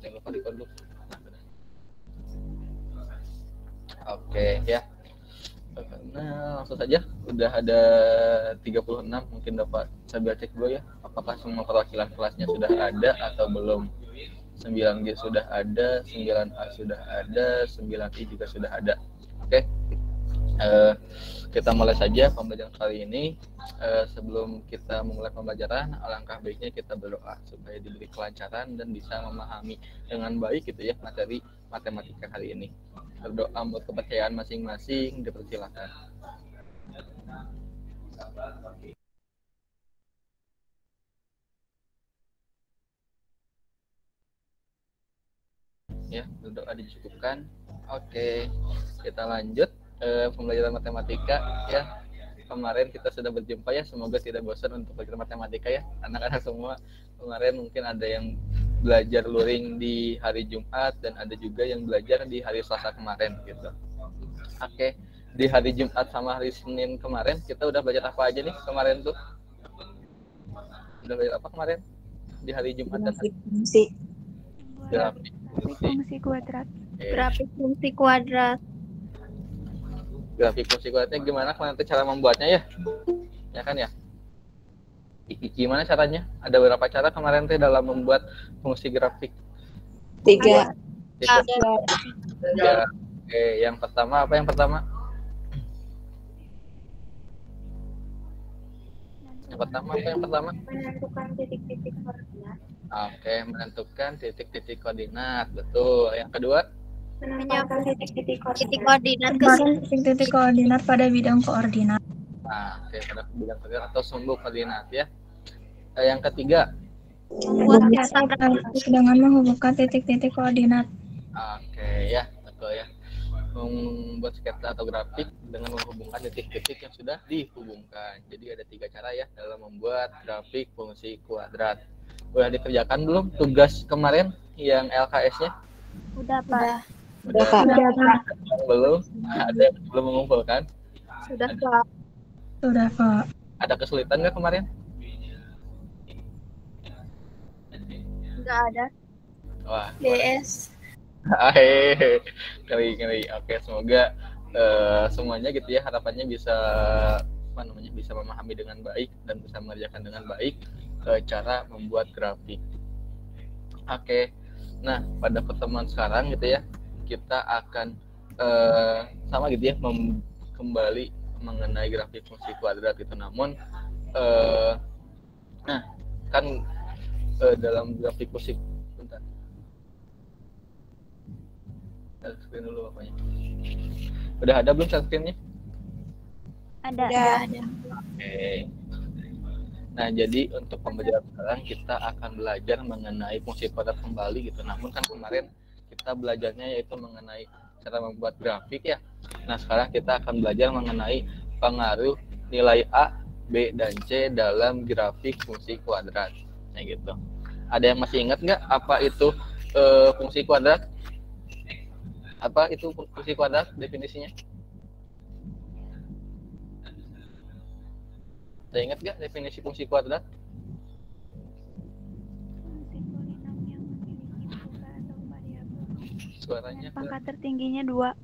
Jangan lupa dikodok. Oke ya. Nah, langsung saja udah ada 36, mungkin dapat saya cek dulu ya apakah semua perwakilan kelasnya sudah ada atau belum. 9G sudah ada, 9A sudah ada, 9I juga sudah ada. Oke. Kita mulai saja pembelajaran kali ini. Sebelum kita memulai pembelajaran, alangkah baiknya kita berdoa supaya diberi kelancaran dan bisa memahami dengan baik gitu ya materi matematika hari ini. Berdoa buat kepercayaan masing-masing, dipersilakan. Ya, berdoa dicukupkan. Oke, kita lanjut pembelajaran matematika ya. Kemarin kita sudah berjumpa ya, semoga tidak bosan untuk belajar matematika ya anak-anak semua. Kemarin mungkin ada yang belajar luring di hari Jumat dan ada juga yang belajar di hari Selasa kemarin gitu. Oke, di hari Jumat sama hari Senin kemarin kita udah belajar apa aja nih kemarin tuh? Udah belajar apa kemarin? Di hari Jumat dan hari fungsi. Grafik fungsi kuadrat. Grafik fungsi kuadrat. Grafik fungsi kuadratnya gimana kalian tuh cara membuatnya ya? Ya kan ya? Gimana caranya? Ada beberapa cara kemarin tuh dalam membuat fungsi grafik. 3. Ya. Oke, yang pertama apa yang pertama? Yang pertama apa yang pertama? Menentukan titik-titik koordinat. Oke, menentukan titik-titik koordinat. Betul. Yang kedua? Menyiapkan titik-titik koordinat Titik-titik koordinat pada bidang koordinat. Nah, oke, pada bidang koordinat atau sumbu koordinat ya. Yang ketiga? Membuat dengan menghubungkan titik-titik koordinat. Oke, ya, betul ya. Membuat sketsa atau grafik dengan menghubungkan titik-titik yang sudah dihubungkan. Jadi ada 3 cara ya dalam membuat grafik fungsi kuadrat. Udah dikerjakan belum tugas kemarin yang LKS-nya? Udah, Pak. Udah, Pak. Belum? Ada yang belum mengumpulkan? Sudah, Pak. Sudah, Pak. Ada kesulitan nggak kemarin? Enggak ada. Wah, DS. Ngeri. Oke, semoga semuanya gitu ya, harapannya bisa bisa memahami dengan baik dan bisa mengerjakan dengan baik cara membuat grafik. Oke. Nah, pada pertemuan sekarang gitu ya, kita akan sama gitu ya kembali mengenai grafik fungsi kuadrat gitu. Namun nah, kan dalam grafik fungsi screen dulu apanya. Udah ada belum screen-nya? Ada. Oke. Nah, jadi untuk pembelajaran sekarang kita akan belajar mengenai fungsi kuadrat kembali gitu. Namun kan kemarin kita belajarnya yaitu mengenai cara membuat grafik ya. Nah, sekarang kita akan belajar mengenai pengaruh nilai A, B, dan C dalam grafik fungsi kuadrat. Nah, gitu. Ada yang masih ingat nggak apa itu fungsi kuadrat? Apa itu fungsi kuadrat definisinya? Ada ingat nggak definisi fungsi kuadrat? Suaranya pangkat tertingginya 2.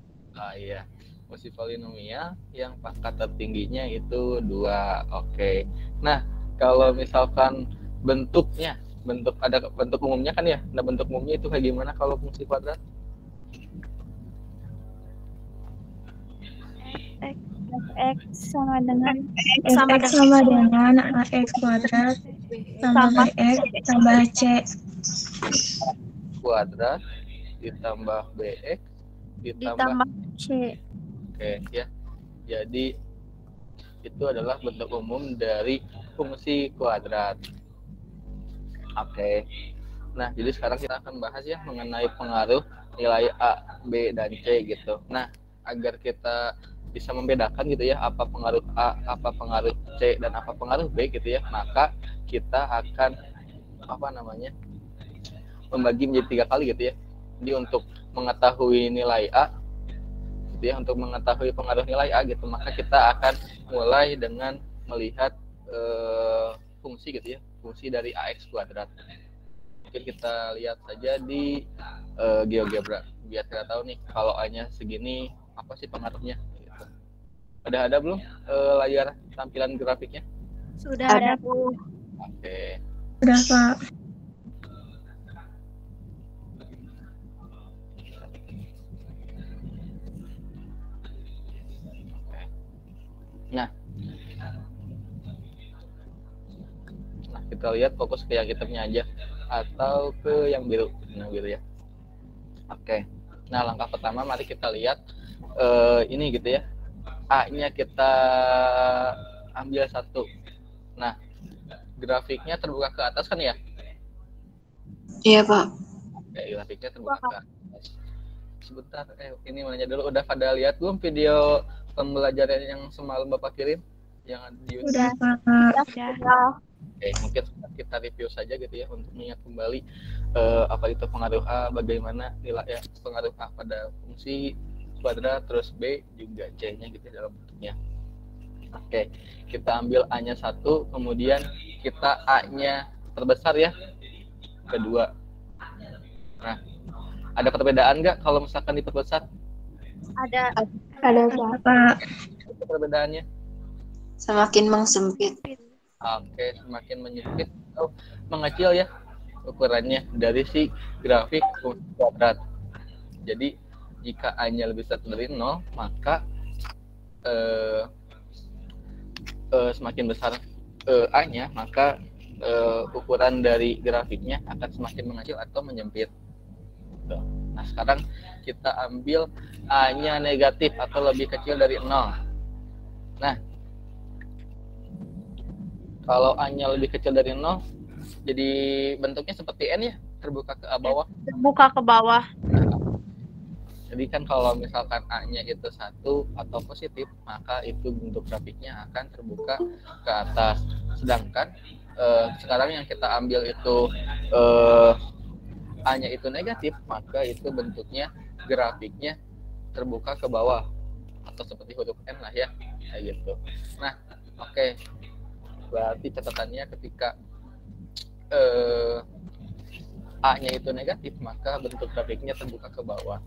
Iya, fungsi polinomial yang pangkat tertingginya itu 2. Oke. Nah, kalau misalkan bentuknya, ada bentuk umumnya kan ya? Nah, bentuk umumnya itu kayak gimana kalau fungsi kuadrat? X sama dengan AX kuadrat tambah BX tambah C kuadrat ditambah BX ditambah C. Oke ya. Jadi itu adalah bentuk umum dari fungsi kuadrat. Oke. Nah, jadi sekarang kita akan bahas ya mengenai pengaruh nilai A, B, dan C gitu. Nah, agar kita bisa membedakan gitu ya apa pengaruh A, apa pengaruh C, dan apa pengaruh B gitu ya, maka kita akan membagi menjadi 3 kali gitu ya. Jadi untuk mengetahui nilai A gitu ya, untuk mengetahui pengaruh nilai A gitu, maka kita akan mulai dengan melihat fungsi gitu ya, fungsi dari AX kuadrat. Mungkin kita lihat saja di GeoGebra biar kita tahu nih kalau A-nya segini apa sih pengaruhnya gitu. Ada belum layar tampilan grafiknya? Sudah ada, Bu. Oke. Udah, Pak. Nah, kita lihat fokus ke yang hitamnya aja atau ke yang biru, ya. Oke. Nah, langkah pertama mari kita lihat ini gitu ya. A-nya kita ambil satu. Nah, grafiknya terbuka ke atas kan ya? Iya, Pak. Oke, grafiknya terbuka ke atas. Sebentar, ini nanya dulu, udah pada lihat belum video pembelajaran yang semalam Bapak kirim? Yang di YouTube? Udah, Pak. Sudah. Oke, mungkin kita review saja gitu ya untuk mengingat kembali apa itu pengaruh A, bagaimana nilai ya pengaruh A pada fungsi kuadrat, terus B juga C-nya gitu dalam bentuknya. Oke, kita ambil A-nya 1, kemudian kita A-nya terbesar ya, kedua. Nah, ada perbedaan nggak kalau misalkan diperbesar? Ada. Ada, Pak. Itu perbedaannya? Semakin mengsempit. Oke, semakin menyempit atau mengecil ya ukurannya dari si grafik fungsi kuadrat. Jadi jika A-nya lebih besar dari 0, maka semakin besar A-nya, maka ukuran dari grafiknya akan semakin mengecil atau menyempit. Nah, sekarang kita ambil A-nya negatif atau lebih kecil dari 0. Nah, kalau A-nya lebih kecil dari 0, jadi bentuknya seperti N ya, terbuka ke bawah. Terbuka ke bawah. Jadi kan kalau misalkan A-nya itu 1 atau positif, maka itu bentuk grafiknya akan terbuka ke atas. Sedangkan sekarang yang kita ambil itu A-nya itu negatif, maka itu bentuknya grafiknya terbuka ke bawah atau seperti huruf N lah ya, kayak gitu. Nah, oke. Berarti catatannya ketika A-nya itu negatif, maka bentuk grafiknya terbuka ke bawah.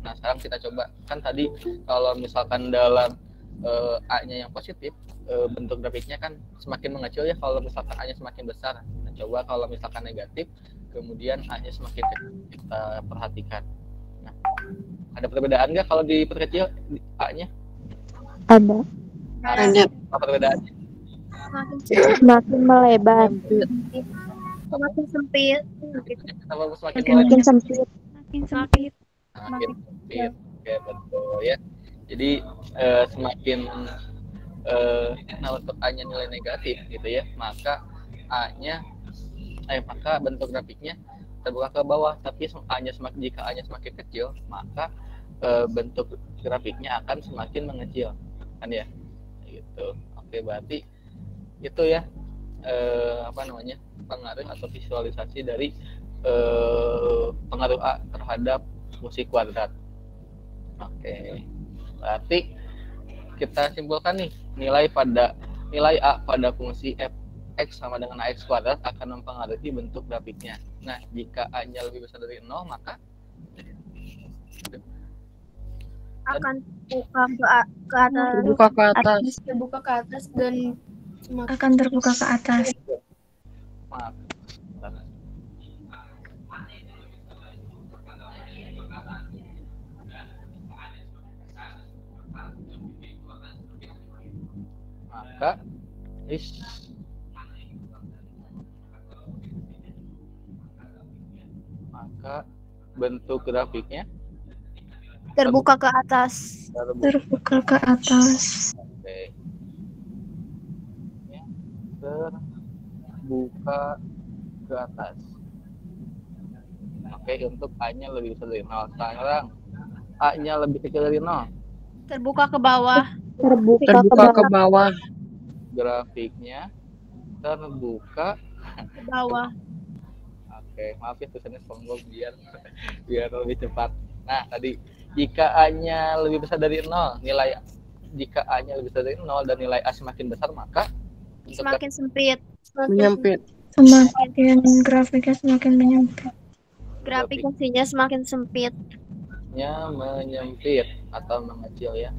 Nah, sekarang kita coba. Kan tadi kalau misalkan dalam A-nya yang positif, bentuk grafiknya kan semakin mengecil ya kalau misalkan A-nya semakin besar. Nah, coba kalau misalkan negatif, kemudian A-nya semakin kecil. Kita perhatikan. Nah, ada perbedaan nggak kalau diperkecil A-nya? Ada. Ada. Apa perbedaannya? Semakin melebar. Semakin sempit. Apa semakin Semakin sempit. Semakin sempit. semakin sempit. Oke, betul ya. Jadi semakin nah untuk A-nya nilai negatif gitu ya, maka maka bentuk grafiknya terbuka ke bawah. Tapi jika A-nya semakin kecil, maka bentuk grafiknya akan semakin mengecil, kan ya? Gitu. Oke, berarti itu ya pengaruh atau visualisasi dari pengaruh A terhadap fungsi kuadrat. Oke, berarti kita simpulkan nih nilai A pada fungsi f(x) sama dengan ax kuadrat akan mempengaruhi bentuk grafiknya. Nah, jika A-nya lebih besar dari 0, maka Akan buka ke atas. Terbuka ke atas. Terbuka ke atas dan Akan terbuka ke atas. maaf. Maka bentuk grafiknya Terbuka ke atas. Terbuka ke atas. Oke. Terbuka ke atas. Oke, untuk A-nya lebih besar dari 0. Sekarang A-nya lebih kecil dari 0. Terbuka ke bawah. Terbuka ke bawah. Grafiknya terbuka Ke bawah. Oke, maaf ya tulisannya SpongeBob biar lebih cepat. Nah, tadi jika A-nya lebih besar dari 0, jika A-nya lebih besar dari 0 dan nilai A semakin besar, maka Semakin sempit. Menyempit. Semakin grafiknya semakin menyempit. Grafik fungsinya semakin sempit. Nya menyempit atau mengecil ya.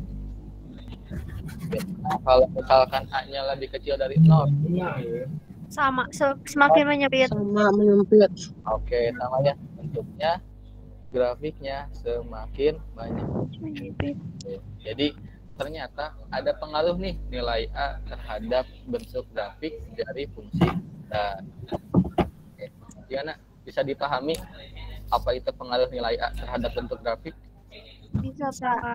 Nah, kalau misalkan A-nya lebih kecil dari 0. Sama, semakin menyempit. Sama menyempit. Oke, sama ya. Bentuknya, grafiknya semakin banyak. Oke. Jadi ternyata ada pengaruh nih nilai A terhadap bentuk grafik dari fungsi. Nah, oke. Gimana? Bisa dipahami apa itu pengaruh nilai A terhadap bentuk grafik? Bisa, Pak.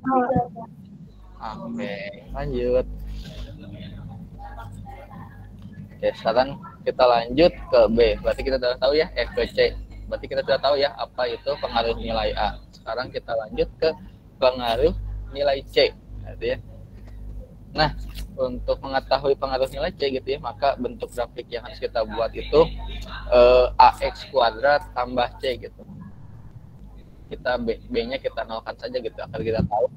Oke, lanjut. Oke, sekarang kita lanjut ke B. Berarti kita sudah tahu ya, ke C. Berarti kita sudah tahu ya apa itu pengaruh nilai A. Sekarang kita lanjut ke pengaruh nilai C. Gitu ya. Nah, untuk mengetahui pengaruh nilai C gitu ya, maka bentuk grafik yang harus kita buat itu AX kuadrat tambah C gitu. Kita B-nya kita nolkan saja gitu, agar kita tahu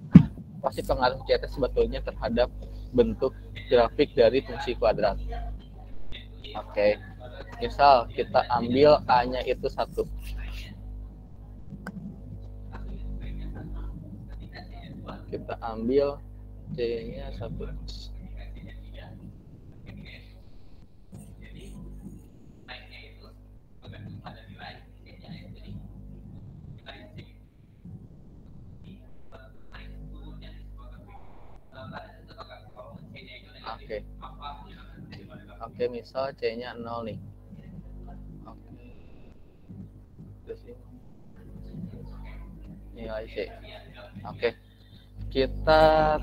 pasti pengaruh C itu sebetulnya terhadap bentuk grafik dari fungsi kuadrat. Oke, misal kita ambil A-nya itu 1. Kita ambil C-nya 1. Oke. Oke, misal C-nya 0 nih. Oke. Terus ini nilai C. Oke. Kita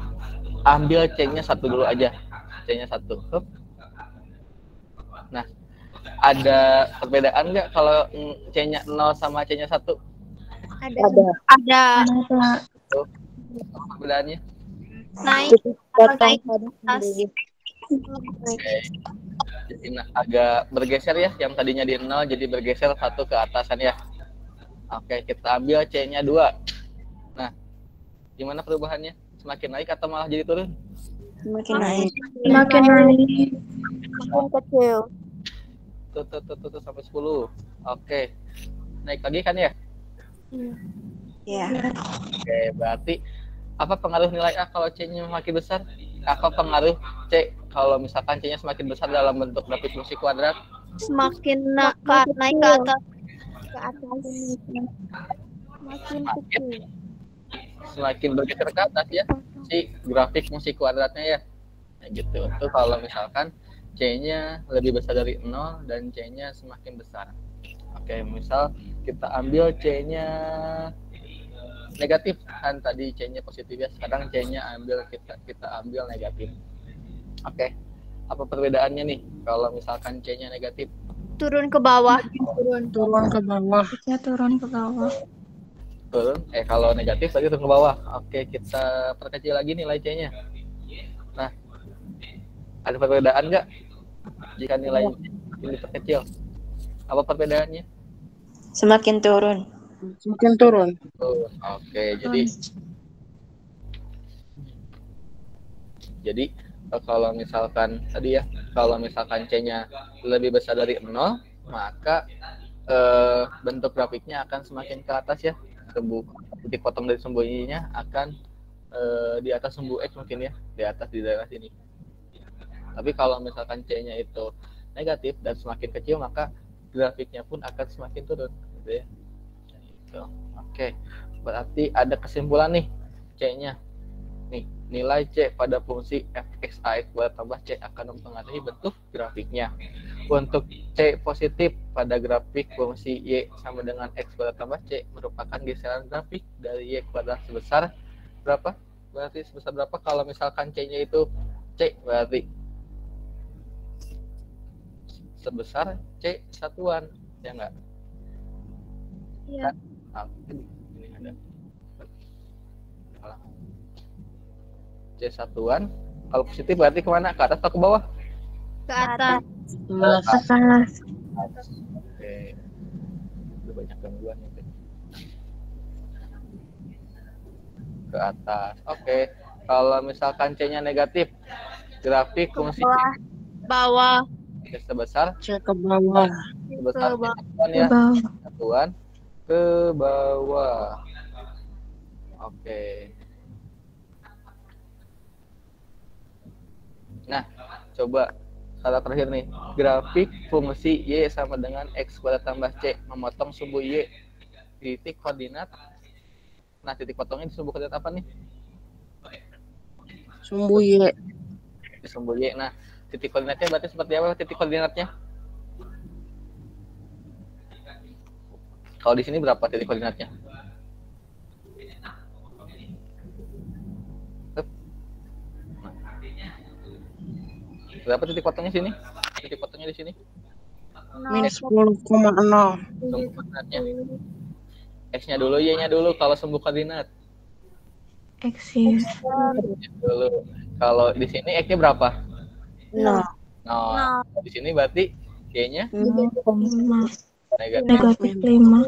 ambil C-nya 1 dulu aja. C-nya 1. Hup. Nah, ada perbedaan nggak kalau C-nya 0 sama C-nya 1? Ada. Tuh. Apa perbedaannya? Naik. Potong atas. Oke. Jadi agak bergeser ya, yang tadinya di 0 jadi bergeser 1 ke atasan ya. Oke, kita ambil C-nya 2. Nah, gimana perubahannya? Semakin naik atau malah jadi turun? Semakin naik. Semakin naik. Semakin kecil. Tuh sampai 10. Oke. Naik lagi kan ya? Ya. Oke, berarti apa pengaruh nilai A kalau C-nya makin besar? Apa pengaruh C kalau misalkan C-nya semakin besar dalam bentuk grafik fungsi kuadrat? Semakin naik ke atas. Ke atas. Semakin kecil. Semakin bergeser ke atas ya si grafik fungsi kuadratnya ya. Nah, gitu. Itu kalau misalkan C-nya lebih besar dari 0 dan C-nya semakin besar. Oke, misal kita ambil C-nya negatif, kan tadi C-nya positif ya, sekarang C-nya kita ambil negatif. Oke. Apa perbedaannya nih kalau misalkan C-nya negatif? Turun ke bawah. Turun ke bawah. Bisa turun ke bawah. Turun. Kalau negatif tadi turun ke bawah. Oke, kita perkecil lagi nilai C-nya. Nah, ada perbedaan nggak jika nilai ini diperkecil? Apa perbedaannya? Semakin turun. Semakin turun. Oke, jadi kalau misalkan tadi ya, kalau misalkan C-nya lebih besar dari 0, maka bentuk grafiknya akan semakin ke atas ya. Titik potong dari sumbu Y-nya akan di atas sumbu X mungkin ya, di atas di daerah sini. Tapi kalau misalkan C-nya itu negatif dan semakin kecil, maka grafiknya pun akan semakin turun gitu ya. Oke, berarti ada kesimpulan nih C-nya. Nih, nilai C pada fungsi fx ax kuadrat tambah C akan mempengaruhi bentuk grafiknya. Untuk C positif pada grafik fungsi Y sama dengan X kuadrat tambah C merupakan geseran grafik dari Y kuadrat sebesar berapa? Berarti sebesar berapa kalau misalkan C-nya itu C, berarti sebesar C satuan, ya enggak? Iya. Nah, ini ada C satuan. Kalau positif berarti kemana? Ke atas atau ke bawah? Ke atas. Atas. Oke. Udah banyak gangguan itu. Ke atas. Oke. Kalau misalkan C-nya negatif, grafik fungsi Bawah. Oke, sebesar C ke bawah. sebesar Ke bawah. satuan Ke ya, bawah. satuan ke bawah. Oke. Nah, coba salah terakhir nih. Grafik fungsi Y sama dengan X kuadrat tambah C. Memotong sumbu Y di titik koordinat. Nah, titik potongnya di sumbu koordinat apa nih? Sumbu Y. Di sumbu Y. Nah, titik koordinatnya berarti seperti apa titik koordinatnya? Kalau di sini berapa titik koordinatnya? Berapa titik potongnya sini? Titik potongnya di sini? Minus 10,0. Sumbu koordinatnya. X-nya dulu, Y-nya dulu kalau sumbu koordinat. X ya. Dulu. Kalau di sini X-nya berapa? 0. Nah, di sini berarti Y-nya 0,5. negatif. Negatif 5.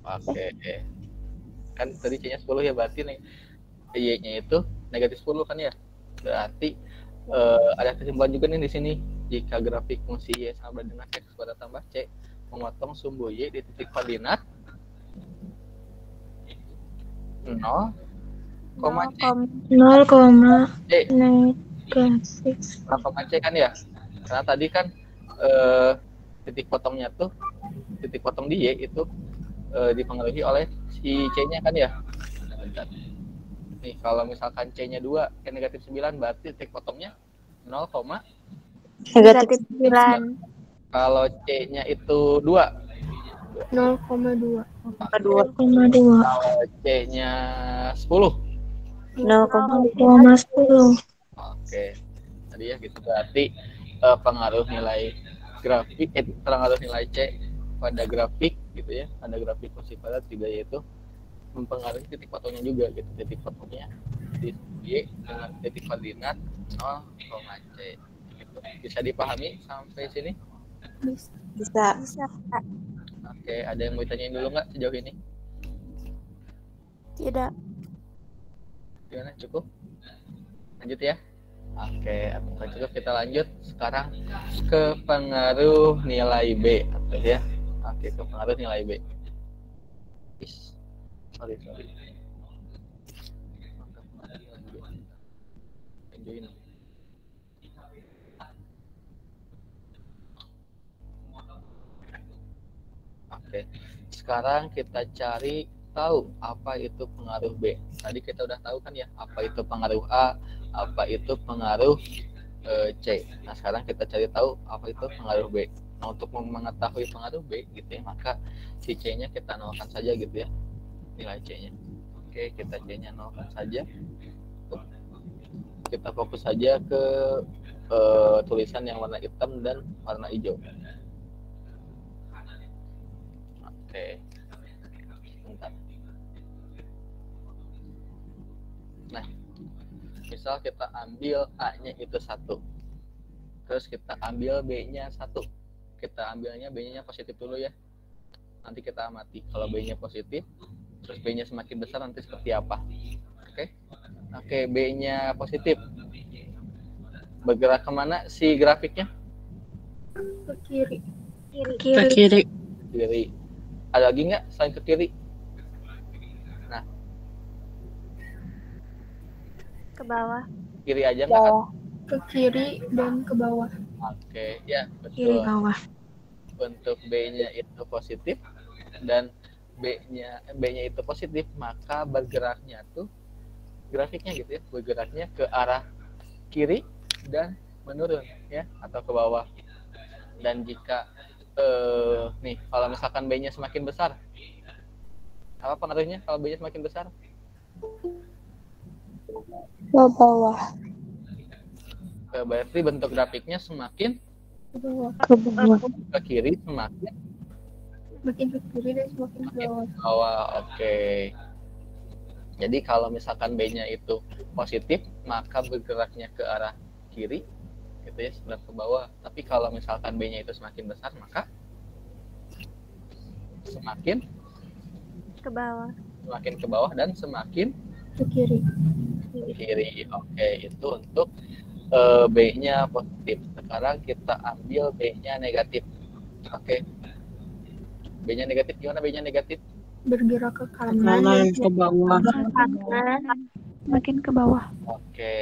Oke. Kan tadi C-nya 10 ya, berarti nih Y-nya itu negatif 10 kan ya? Berarti ada kesimpulan juga nih di sini. Jika grafik fungsi Y sama dengan X kuadrat tambah C, memotong sumbu Y di titik koordinat 0, C. 0, C. negatif. 0, C kan ya? Karena tadi kan titik potongnya tuh, titik potong di Y itu dipengaruhi oleh si C-nya kan ya? Nih, kalau misalkan C-nya 2, negatif 9, berarti titik potongnya 0, Negatif 9. kalau C-nya itu 2, 0,2. 2. 0,2. kalau C-nya 10. 0,10. Oke, tadi ya gitu. Berarti pengaruh nilai grafik, pengaruh nilai C pada grafik gitu ya, pada grafik fungsi kuadrat juga yaitu mempengaruhi titik potongnya juga gitu. Titik potongnya di Y dengan titik koordinat 0, C. Gitu. Bisa dipahami sampai sini? Bisa. Oke, ada yang mau ditanyain dulu nggak sejauh ini? Tidak. Gimana? Cukup? Lanjut ya? Oke, apakah cukup? Kita lanjut sekarang ke pengaruh nilai B atau ya? Oke, ke pengaruh nilai B. Sorry. Join. Oke, sekarang kita cari tahu apa itu pengaruh B. Tadi kita udah tahu kan ya, apa itu pengaruh A, apa itu pengaruh C. Nah, sekarang kita cari tahu apa itu pengaruh B. Nah, untuk mengetahui pengaruh B gitu ya, maka si C-nya kita nolkan saja gitu ya, nilai C-nya. Oke, kita C-nya nolkan saja. Kita fokus saja ke tulisan yang warna hitam dan warna hijau. Oke. Bentar. Nah, misal kita ambil A-nya itu 1. Terus kita ambil B-nya 1. Kita ambilnya B-nya positif dulu ya. Nanti kita amati. Kalau B-nya positif, terus B-nya semakin besar nanti seperti apa. Oke. Oke, B-nya positif. Bergerak kemana si grafiknya? Ke kiri. Ke kiri. Kiri. Ada lagi nggak selain ke kiri? Nah, Ke bawah. kiri aja nggak? Ke kiri dan ke bawah. Oke, ya Kiri betul. bawah. Untuk B-nya itu positif dan B-nya itu positif, maka bergeraknya tuh grafiknya gitu ya, bergeraknya ke arah kiri dan menurun ya, atau ke bawah. Dan jika nih kalau misalkan B-nya semakin besar, apa pengaruhnya kalau B-nya semakin besar? Ke bawah. Berarti bentuk grafiknya semakin Ke bawah. Ke bawah. ke kiri, semakin Makin ke kiri dan semakin ke bawah. bawah. Oke. Jadi kalau misalkan B-nya itu positif, maka bergeraknya ke arah kiri, gitu ya, sebelah ke bawah. Tapi kalau misalkan B-nya itu semakin besar, maka semakin Ke bawah. ke bawah dan semakin Ke kiri. ke kiri. Oke, itu untuk B-nya positif. Sekarang kita ambil B-nya negatif. Oke. B-nya negatif gimana? B-nya negatif? Bergerak ke kanan. Kanan ke bawah. Kanan. Makin ke bawah. Oke.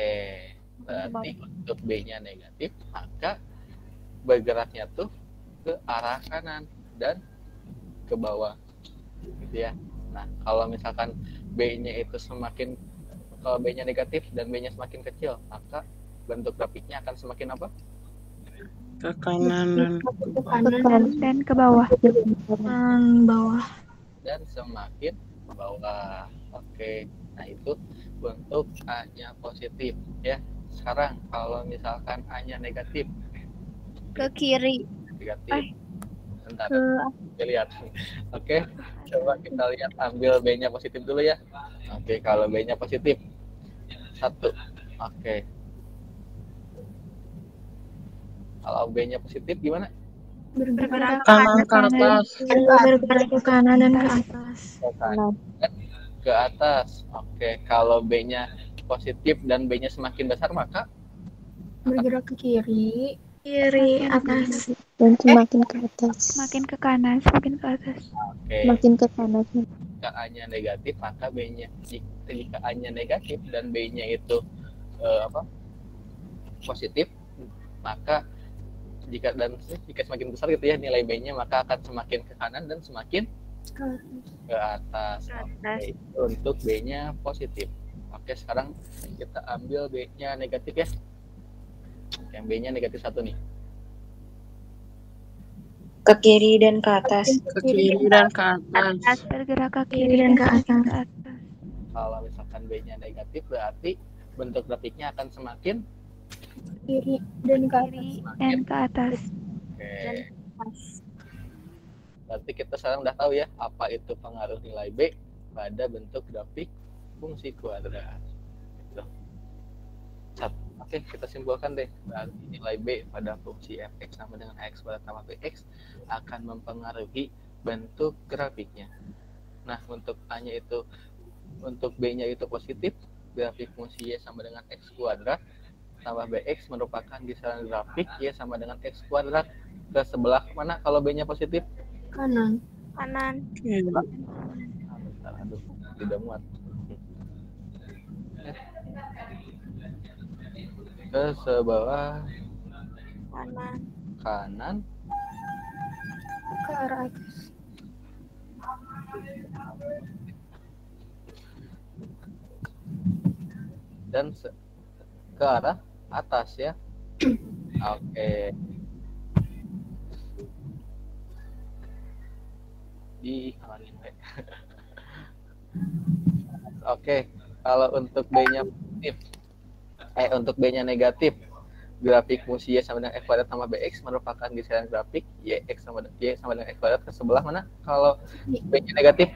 Berarti untuk B-nya negatif, maka bergeraknya tuh ke arah kanan dan ke bawah. Gitu ya. Nah, kalau misalkan B-nya itu semakin kalau B-nya negatif dan B-nya semakin kecil, maka bentuk grafiknya akan semakin apa? Ke kanan dan Ke kanan Dan ke bawah. Bawah. Dan semakin ke bawah. Oke. Nah, itu bentuk A-nya positif ya. Sekarang kalau misalkan A-nya negatif, Ke kiri. negatif. Bentar, kita lihat. Oke. Coba kita lihat, ambil B-nya positif dulu ya. Oke, kalau B-nya positif 1. Oke. Kalau B-nya positif gimana? bergerak kanan ke atas. Bergerak ke kanan dan ke atas. Ke kanan dan ke atas. Oke, kalau B-nya positif dan B-nya semakin besar, maka bergerak ke kiri. Kiri atas dan semakin ke atas. Makin ke kanan, semakin ke atas. oke. Makin ke kanan. Jika A-nya negatif, maka B-nya jika A-nya negatif dan B-nya itu positif, maka jika semakin besar gitu ya nilai B-nya, maka akan semakin ke kanan dan semakin ke atas. Oke, itu untuk B-nya positif. Oke, sekarang kita ambil B-nya negatif ya. Yang B-nya negatif 1 nih. Ke kiri dan ke atas. Ke kiri dan ke atas. Bergerak ke Kiri dan ke atas. Kalau misalkan B-nya negatif, berarti bentuk grafiknya akan semakin Kiri dan ke atas. kiri dan ke atas. oke. Berarti kita sekarang udah tahu ya apa itu pengaruh nilai B pada bentuk grafik fungsi kuadrat. Gitu. Oke, kita simpulkan deh. Berarti nilai B pada fungsi fx sama dengan x kuadrat tambah bx akan mempengaruhi bentuk grafiknya. Nah, untuk A-nya itu, untuk B-nya itu positif, grafik fungsi y sama dengan x kuadrat tambah bx merupakan kisaran grafik y sama dengan x kuadrat ke sebelah mana kalau B-nya positif? Kanan. Kanan. Bentar, aduh, tidak muat. Ke sebelah Kanan. kanan Ke arah atas. dan ke arah atas ya. Oke. Dihalangin. Oke, kalau untuk B-nya positif, untuk B-nya negatif, grafik fungsi y sama dengan x kuadrat tambah bx merupakan kisaran grafik y sama dengan x kuadrat ke sebelah mana? Kalau B-nya negatif,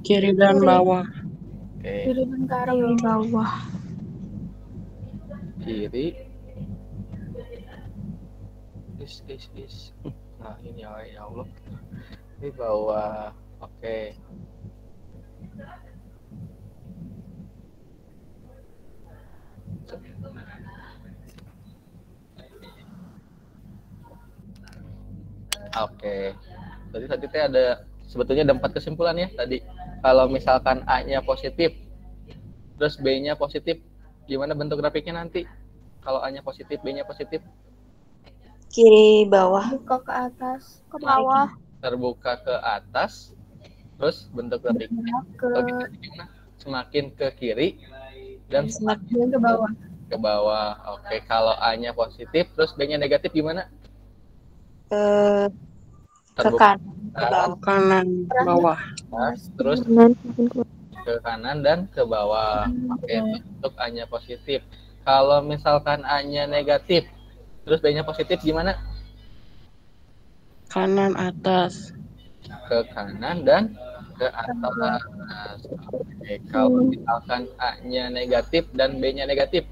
Kiri dan bawah. oke, Kiri dan ke arah Kiri bawah. bawah. kiri. Nah ini ya Allah, ini bawah. Oke. Oke. Jadi tadi ada sebetulnya ada 4 kesimpulan ya tadi. Kalau misalkan A-nya positif, terus B-nya positif, gimana bentuk grafiknya nanti? Kalau A-nya positif, B-nya positif, Kiri bawah. Buka ke atas. Ke bawah. terbuka ke atas, terus bentuk grafiknya kalau kita gimana? Semakin ke kiri dan semakin Dan ke bawah. ke bawah. Oke, kalau A-nya positif, terus B-nya negatif gimana? Ke Terbuka kanan. ke atas, Kanan bawah. terus Kanan makin ke ke kanan dan ke bawah. Oke, itu untuk A-nya positif. Kalau misalkan A-nya negatif, terus B-nya positif gimana? Kanan atas. Ke kanan dan ke atas. Oke, kalau misalkan A-nya negatif dan B-nya negatif,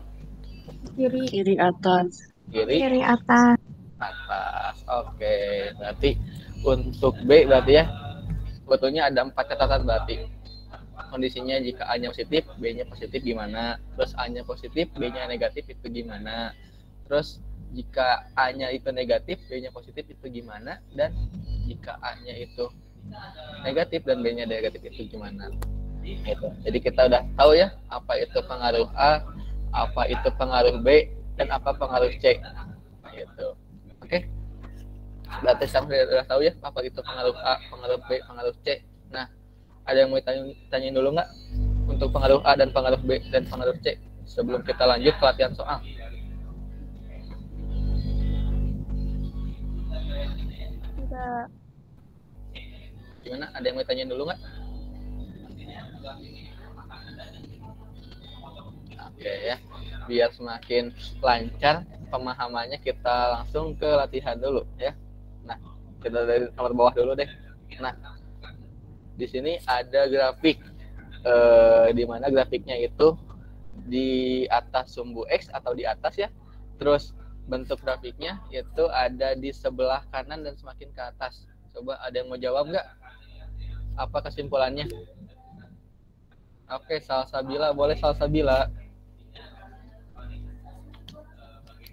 Kiri. Kiri atas. kiri kiri atas. atas. Oke, berarti untuk B berarti ya sebetulnya ada 4 catatan berarti. kondisinya jika A-nya positif, B-nya positif gimana, terus A-nya positif, B-nya negatif itu gimana, terus jika A-nya itu negatif, B-nya positif itu gimana, dan jika A-nya itu negatif dan B-nya negatif itu gimana. Gitu. Jadi kita udah tahu ya apa itu pengaruh A, apa itu pengaruh B, dan apa pengaruh C. Gitu. Oke. Berarti sampai udah tahu ya apa itu pengaruh A, pengaruh B, pengaruh C. Nah, ada yang mau tanyain dulu nggak untuk pengaruh A dan pengaruh B dan pengaruh C sebelum kita lanjut ke latihan soal? Enggak. Gimana? Ada yang mau tanyain dulu nggak? Oke ya, biar semakin lancar pemahamannya kita langsung ke latihan dulu ya. Nah, kita dari nomor bawah dulu deh. Nah, di sini ada grafik, di mana grafiknya itu di atas sumbu X atau di atas ya. Terus bentuk grafiknya itu ada di sebelah kanan dan semakin ke atas. Coba ada yang mau jawab nggak? Apa kesimpulannya? Oke, Salsabila, boleh Salsabila.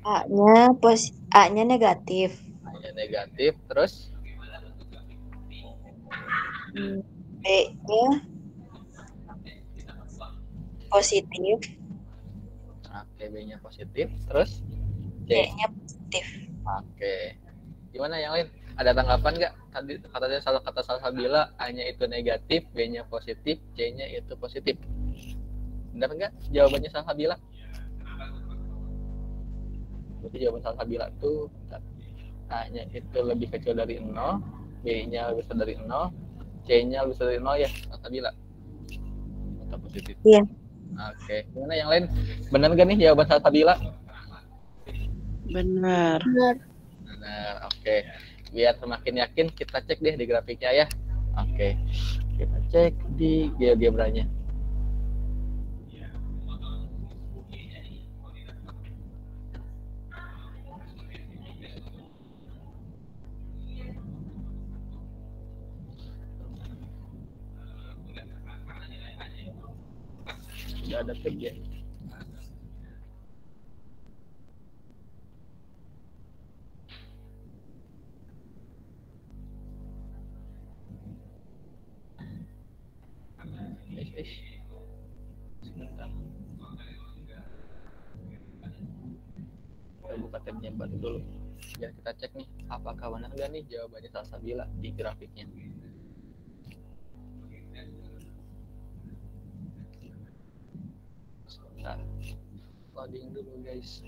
A-nya negatif. A-nya negatif, terus B-nya positif. oke, B-nya positif, terus C-nya positif. Oke. Gimana yang lain? Ada tanggapan nggak? Tadi katanya kata Salsabila, A-nya itu negatif, B-nya positif, C-nya itu positif. Benar nggak jawabannya Salsabila? Berarti jawaban Salsabila tuh A-nya itu lebih kecil dari 0, B-nya lebih besar dari 0, C-nya lebih besar dari 0 ya, Salsabila? Atau positif? Iya. Oke. Gimana yang lain? Benar nggak nih jawaban Salsabila? Benar. Benar. Benar, oke. Biar semakin yakin kita cek deh di grafiknya ya. Oke. Kita cek di GeoGebra-nya. Sudah ada tag ya. Sebentar. Kita buka tabnya baru dulu. Biar kita cek nih, apakah benar nggak nih jawabannya Salsabila di grafiknya. Sebentar. Loading dulu guys.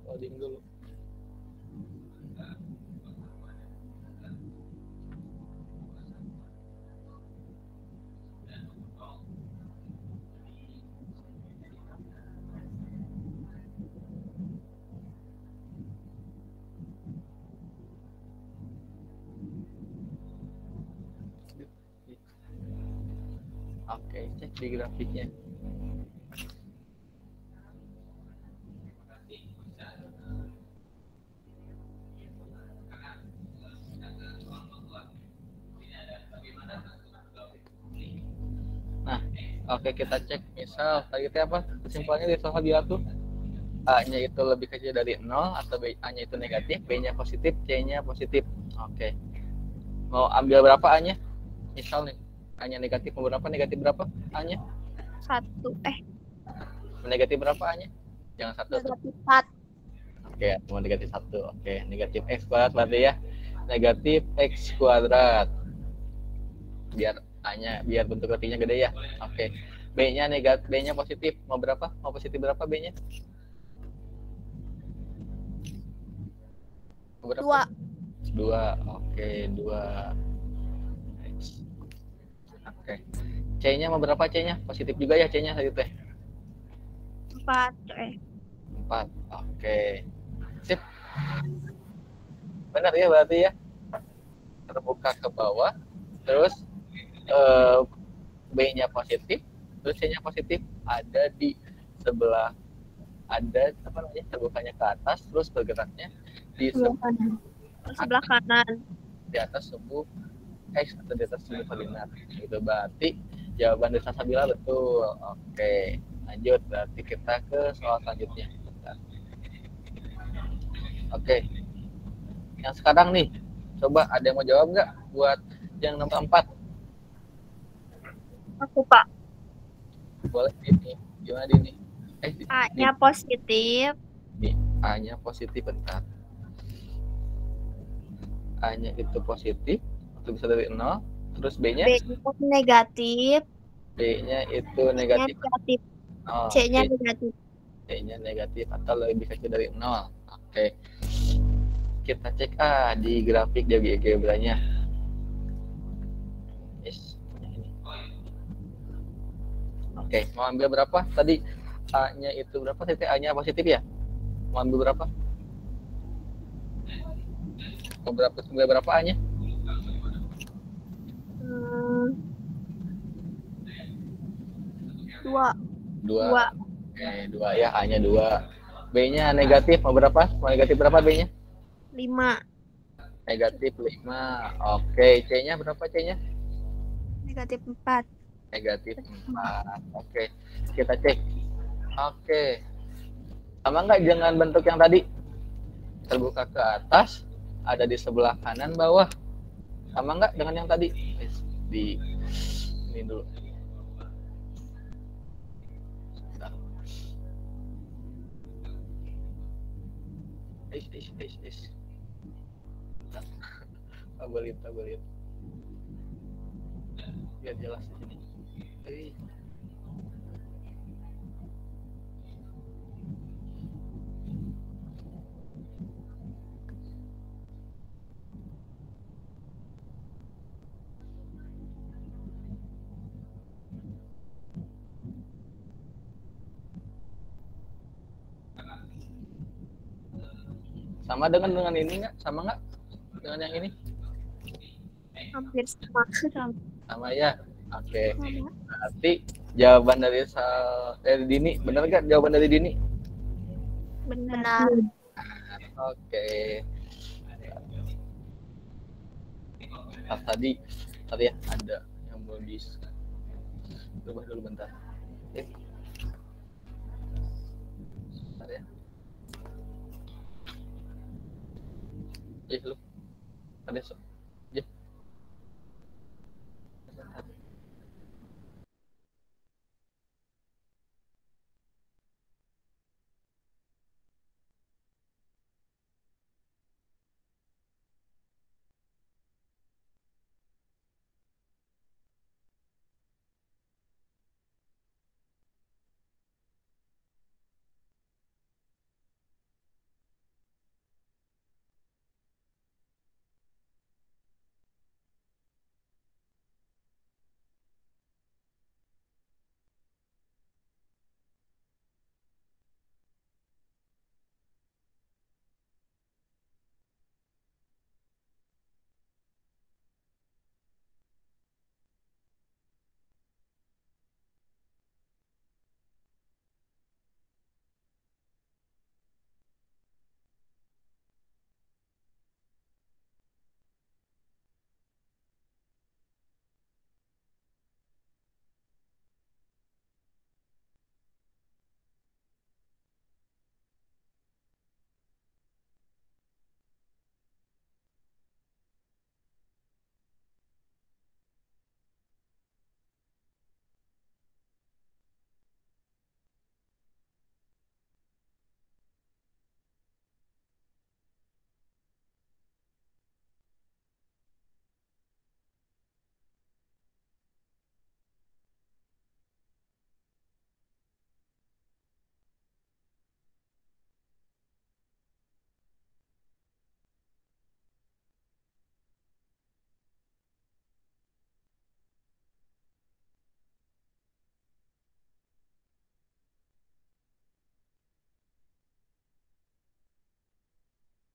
Loading dulu. Oke, cek di grafiknya. Nah, oke kita cek misal tadi itu apa kesimpulannya di Salsabila tuh A-nya itu lebih kecil dari 0 atau A-nya itu negatif, B-nya positif, C-nya positif. Oke. Mau ambil berapa A-nya? Misal nih, A-nya negatif mau berapa? Negatif berapa A-nya? 1. Negatif berapa A-nya? Jangan 1. Negatif 4. Oke, mau negatif 1. Oke, negatif X kuadrat berarti ya. Negatif X kuadrat. Biar A-nya, biar bentuk grafiknya gede ya. Oke. B-nya negatif, B-nya positif. Mau berapa? Mau positif berapa B-nya? Mau berapa? 2. Oke, 2. X. Oke. C-nya mau berapa C-nya? Positif juga ya C-nya tadi teh. 4. 4. Oke. Sip. Benar ya berarti ya. Terbuka ke bawah. Terus B-nya positif, terus C-nya positif, ada di sebelah, ada apa namanya, terbukanya ke atas, terus bergeraknya di Sebelah kanan. Sebelah kanan. di atas sumbu X atau di atas sumbu koordinat. Itu berarti jawaban dari Salsabila betul. Oke, lanjut. Berarti kita ke soal selanjutnya. Bentar. Oke, yang sekarang nih, coba ada yang mau jawab nggak buat yang nomor 4? Aku, Pak. Boleh ini, gimana ini? A-nya positif. Nih, A-nya positif, bentar. A-nya itu positif, itu bisa dari 0. Terus B-nya? B-nya negatif. B-nya itu C-nya negatif. negatif. Oh, C-nya negatif. C-nya negatif atau lebih kecil dari 0. Oke. Kita cek di grafik algebranya. Yes. Ini. Oke, mau ambil berapa? Tadi A-nya itu berapa? Titik A-nya positif ya? Mau ambil berapa? Mau berapa A-nya? Dua. Oke, 2 ya, A-nya 2. B-nya negatif, mau berapa? Mau negatif berapa B-nya? 5. Negatif 5. Oke, C-nya berapa C-nya? Negatif 4. Negatif 4. Oke, kita cek. Oke. Sama nggak dengan bentuk yang tadi? Terbuka ke atas, ada di sebelah kanan bawah. Sama nggak dengan yang tadi? Di ini dulu. Tabelit. Biar jelas di sini. Sama dengan ini nggak? Sama nggak dengan yang ini? Hampir sama. Sama ya. Oke. Berarti jawaban dari Dini, benar nggak jawaban dari Dini? Benar. Oke. Nah, tadi ya ada yang belum bisa. Coba dulu bentar. Oke. Bentar ya. Lu. Ada so.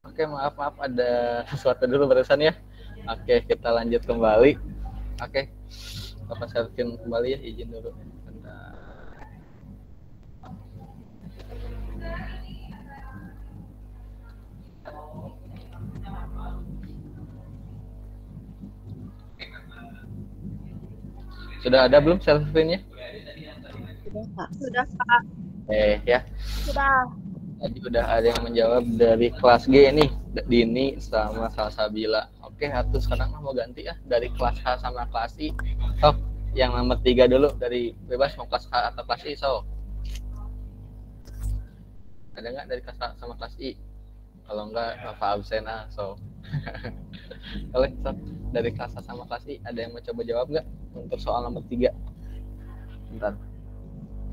Oke, maaf ada sesuatu dulu barusan ya. Oke, kita lanjut kembali. Oke. Papa share-in kembali ya, izin dulu. Bentar. Sudah ada belum share-in-nya? Sudah, Kak. Sudah, Kak. Ya. Sudah. Tadi udah ada yang menjawab dari kelas G nih, Dini sama Salsabila. Oke, Atuh sekarang mau ganti ya dari kelas H sama kelas I. So, yang nomor 3 dulu dari bebas mau kelas H atau kelas I, so. Ada nggak dari kelas H sama kelas I? Kalau nggak, Bapak absen so. Oleh, so, dari kelas H sama kelas I, ada yang mau coba jawab nggak untuk soal nomor 3? Bentar.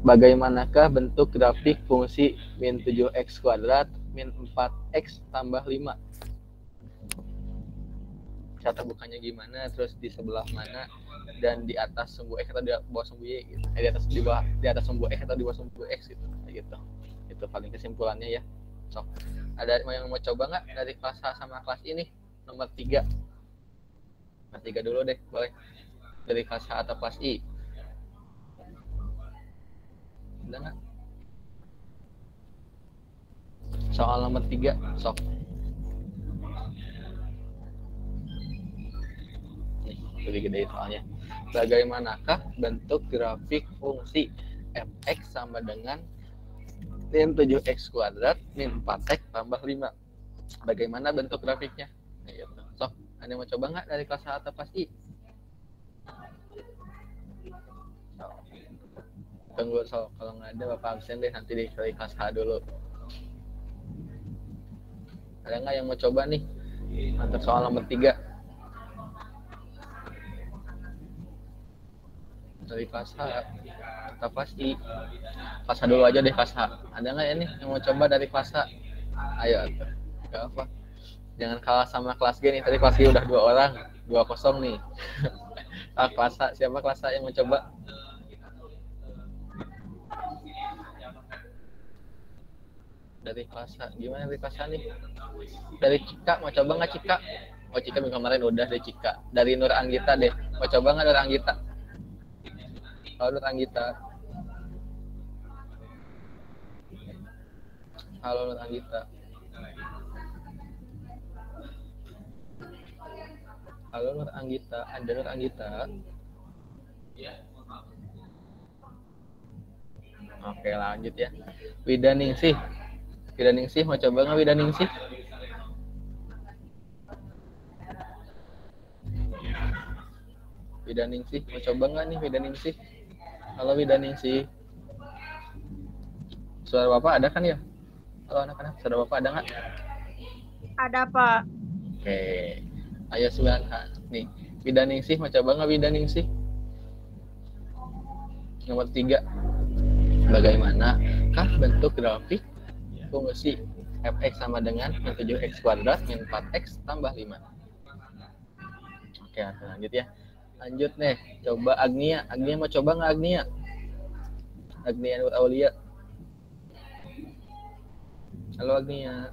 Bagaimanakah bentuk grafik fungsi min 7x kuadrat min 4x tambah 5? Cara bukannya gimana, terus di sebelah mana, dan di atas sumbu x atau di bawah sumbu y gitu. Di atas sumbu x atau di bawah sumbu x gitu. Gitu. Itu paling kesimpulannya ya. So, ada yang mau coba nggak dari kelas H sama kelas ini? Nomor 3. Kelas 3 dulu deh, boleh. Dari kelas H atau kelas I. Udah nggak? Soal nomor 3, sok. Nih, lebih gede soalnya. Bagaimanakah bentuk grafik fungsi fx sama dengan min 7x kuadrat min 4x tambah 5? Bagaimana bentuk grafiknya? Nah, gitu. Sok, ada yang mau coba nggak dari kelas A atau kelas I? Tunggu, so kalau nggak ada Bapak absen deh, nanti di kelas H dulu. Ada nggak yang mau coba nih untuk soal nomor 3 dari kelas H atau kelas I? Kelas H dulu aja deh, kelas H. Ada nggak ya nih yang mau coba dari kelas H? Ayo, nggak apa, jangan kalah sama kelas G nih. Tadi kelas G udah 2 orang, 2-0 nih. Kelas H, siapa kelas H yang mau coba? Dari kelas A, gimana dari kelas A nih? Dari Cika, mau coba nggak Cika? Oh, Cika minggu kemarin udah dari Cika. Dari Nur Anggita deh, mau coba nggak Nur Anggita? Oh, Nur Anggita. Halo Nur Anggita. Halo Nur Anggita, ada Nur Anggita. Oke, lanjut ya. Widaningsih. Widaningsih, mau coba nggak Widaningsih? Widaningsih, mau coba nggak nih Widaningsih? Halo Widaningsih. Suara Bapak ada kan ya? Halo anak-anak, suara Bapak ada nggak? Ada, Pak. Oke. Ayo suara nih. Widaningsih, mau coba nggak Widaningsih? Nomor 3. Bagaimanakah bentuk grafik fungsi fx sama dengan min 7x kuadrat min 4x tambah 5? Oke, lanjut ya. Lanjut nih, coba Agnia. Agnia mau coba nggak Agnia? Agnia Nur Aulia. Halo Agnia.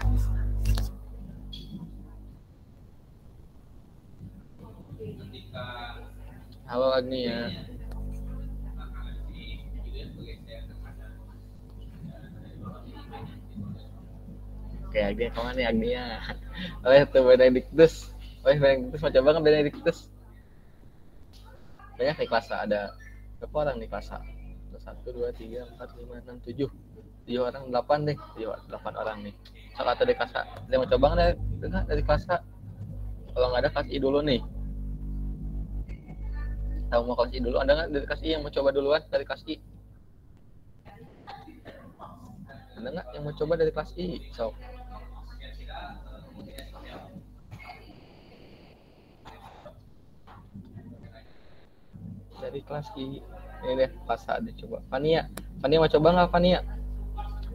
Halo Agnia. Oke, Agnia kemana nih Agnia? Oh, itu Benedictus. Oh, Benedictus mau coba nggak Benedictus? Banyak nih kelas A, ada berapa orang nih kelas A? 1, 2, 3, 4, 5, 6, 7. 7 orang, 8 deh. 8 orang nih. Soal atau dari kelas A. Ada mau coba nggak dari kelas A? Kalau nggak ada kelas I dulu nih. Tahu mau kelas I dulu? Ada nggak dari kelas I yang mau coba duluan dari kelas I? Ada nggak yang mau coba dari kelas I? So. Dari kelas I. Ini deh, kelas A deh coba. Fania. Fania mau coba nggak Fania?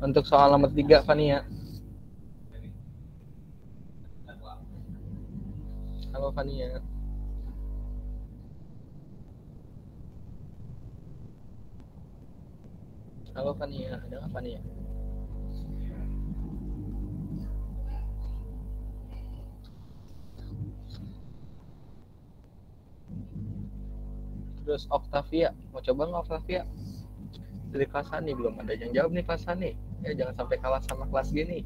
Untuk soal nomor 3, Fania. Halo Fania. Halo Fania, ada nggak Fania? Terus Octavia, mau coba nggak Octavia? Dari kelas A nih, belum ada yang jawab nih kelas A nih. Ya jangan sampai kalah sama kelas G nih.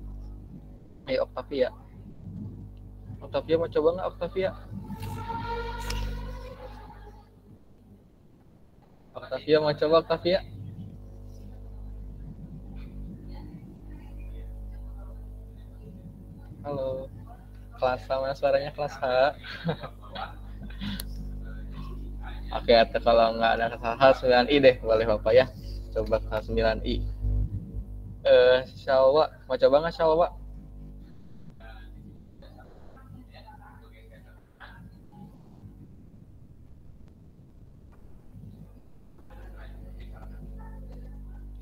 Ayo Octavia. Octavia mau coba nggak Octavia? Octavia mau coba Octavia? Halo. Kelas sama suaranya kelas H. Oke, atau kalau nggak ada kelas H 9I deh, boleh Bapak ya. Coba kelas 9I. Syalwa, mau coba nggak Syalwa?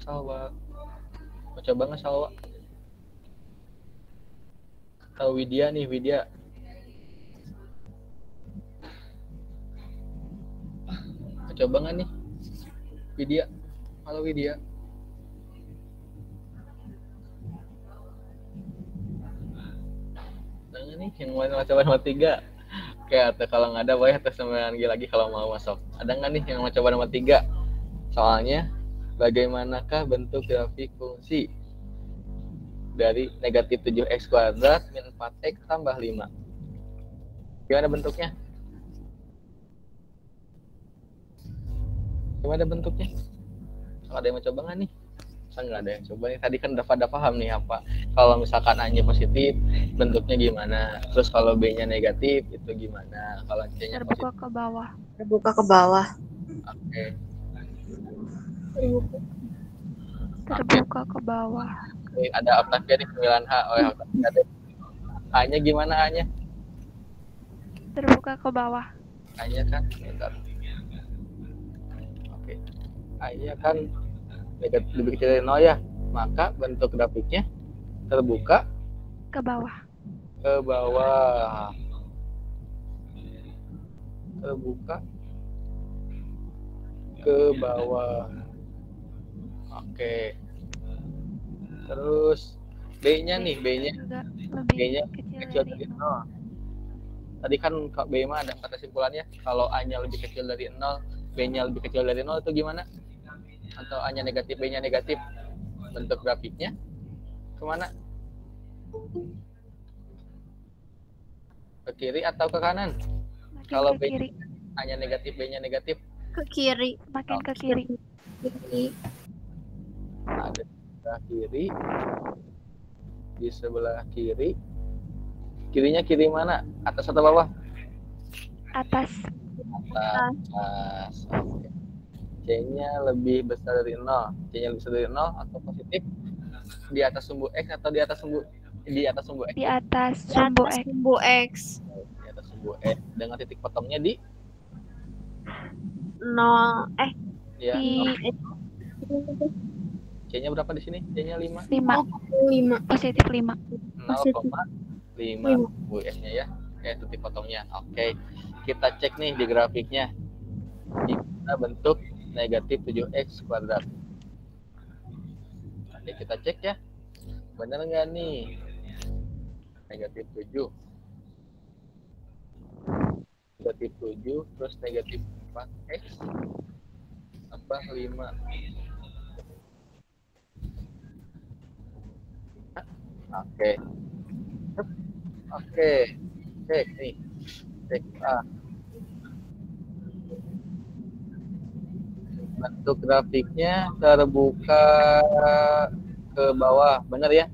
Syalwa, mau coba nggak Syalwa? Atau Widya nih, Widya. Mau coba nggak nih? Widya, halo Widya. Nah nih, yang mau coba nomor 3. Oke, atau kalau nggak ada, boleh tes 9G lagi kalau mau masuk. Ada nggak nih yang mau coba nomor 3? Soalnya, bagaimanakah bentuk grafik fungsi dari negatif 7x kuadrat min 4x tambah 5? Gimana bentuknya? Gimana bentuknya? Ada yang mau coba nggak nih? Saya nggak ada yang coba nih. Tadi kan udah paham nih apa. Kalau misalkan A-nya positif, bentuknya gimana? Terus kalau B-nya negatif, itu gimana? Kalau C-nya positif. Terbuka ke bawah. Terbuka ke bawah. Oke. Terbuka ke bawah. Oke, ada Octavia nih 9H. Oh ya, Octavia deh. A-nya gimana A-nya? Terbuka ke bawah. A-nya kan, bentar. Oke. A-nya kan negatif lebih kecil dari 0 ya. Maka bentuk grafiknya terbuka Ke bawah. ke bawah. Terbuka ke bawah. Oke. Terus B-nya nih, B-nya juga lebih B-nya kecil kecil dari dari 0. 0. Tadi kan B mah ada kata simpulannya, kalau A-nya lebih kecil dari 0, B-nya lebih kecil dari 0 itu gimana? Atau A-nya negatif, B-nya negatif. Bentuk grafiknya kemana? Ke kiri atau ke kanan? Makin Kalau ke kiri. A-nya negatif, B-nya negatif. Ke kiri. Makin ke kiri. Ada di sebelah kiri. Di sebelah kiri. Kirinya kiri mana? Atas atau bawah? Atas. Atas. Oke. C-nya lebih besar dari 0. C-nya lebih besar dari 0 atau positif? Di atas sumbu X atau di atas sumbu X? Di atas Di sumbu atas X. sumbu X. Di atas sumbu X dengan titik potongnya di 0. ya. Di C-nya berapa di sini? C-nya 5. 5. 5. Positif 5. 0,5 sumbu X-nya ya. Oke, titik potongnya. Oke. Kita cek nih di grafiknya. Gimana bentuk negatif 7x kuadrat. Nanti kita cek ya. Benar nggak nih? Negatif 7. Negatif 7 terus negatif 4x tambah 5. Oke. Oke. Cek nih. Cek A. Bentuk grafiknya terbuka ke bawah, benar ya?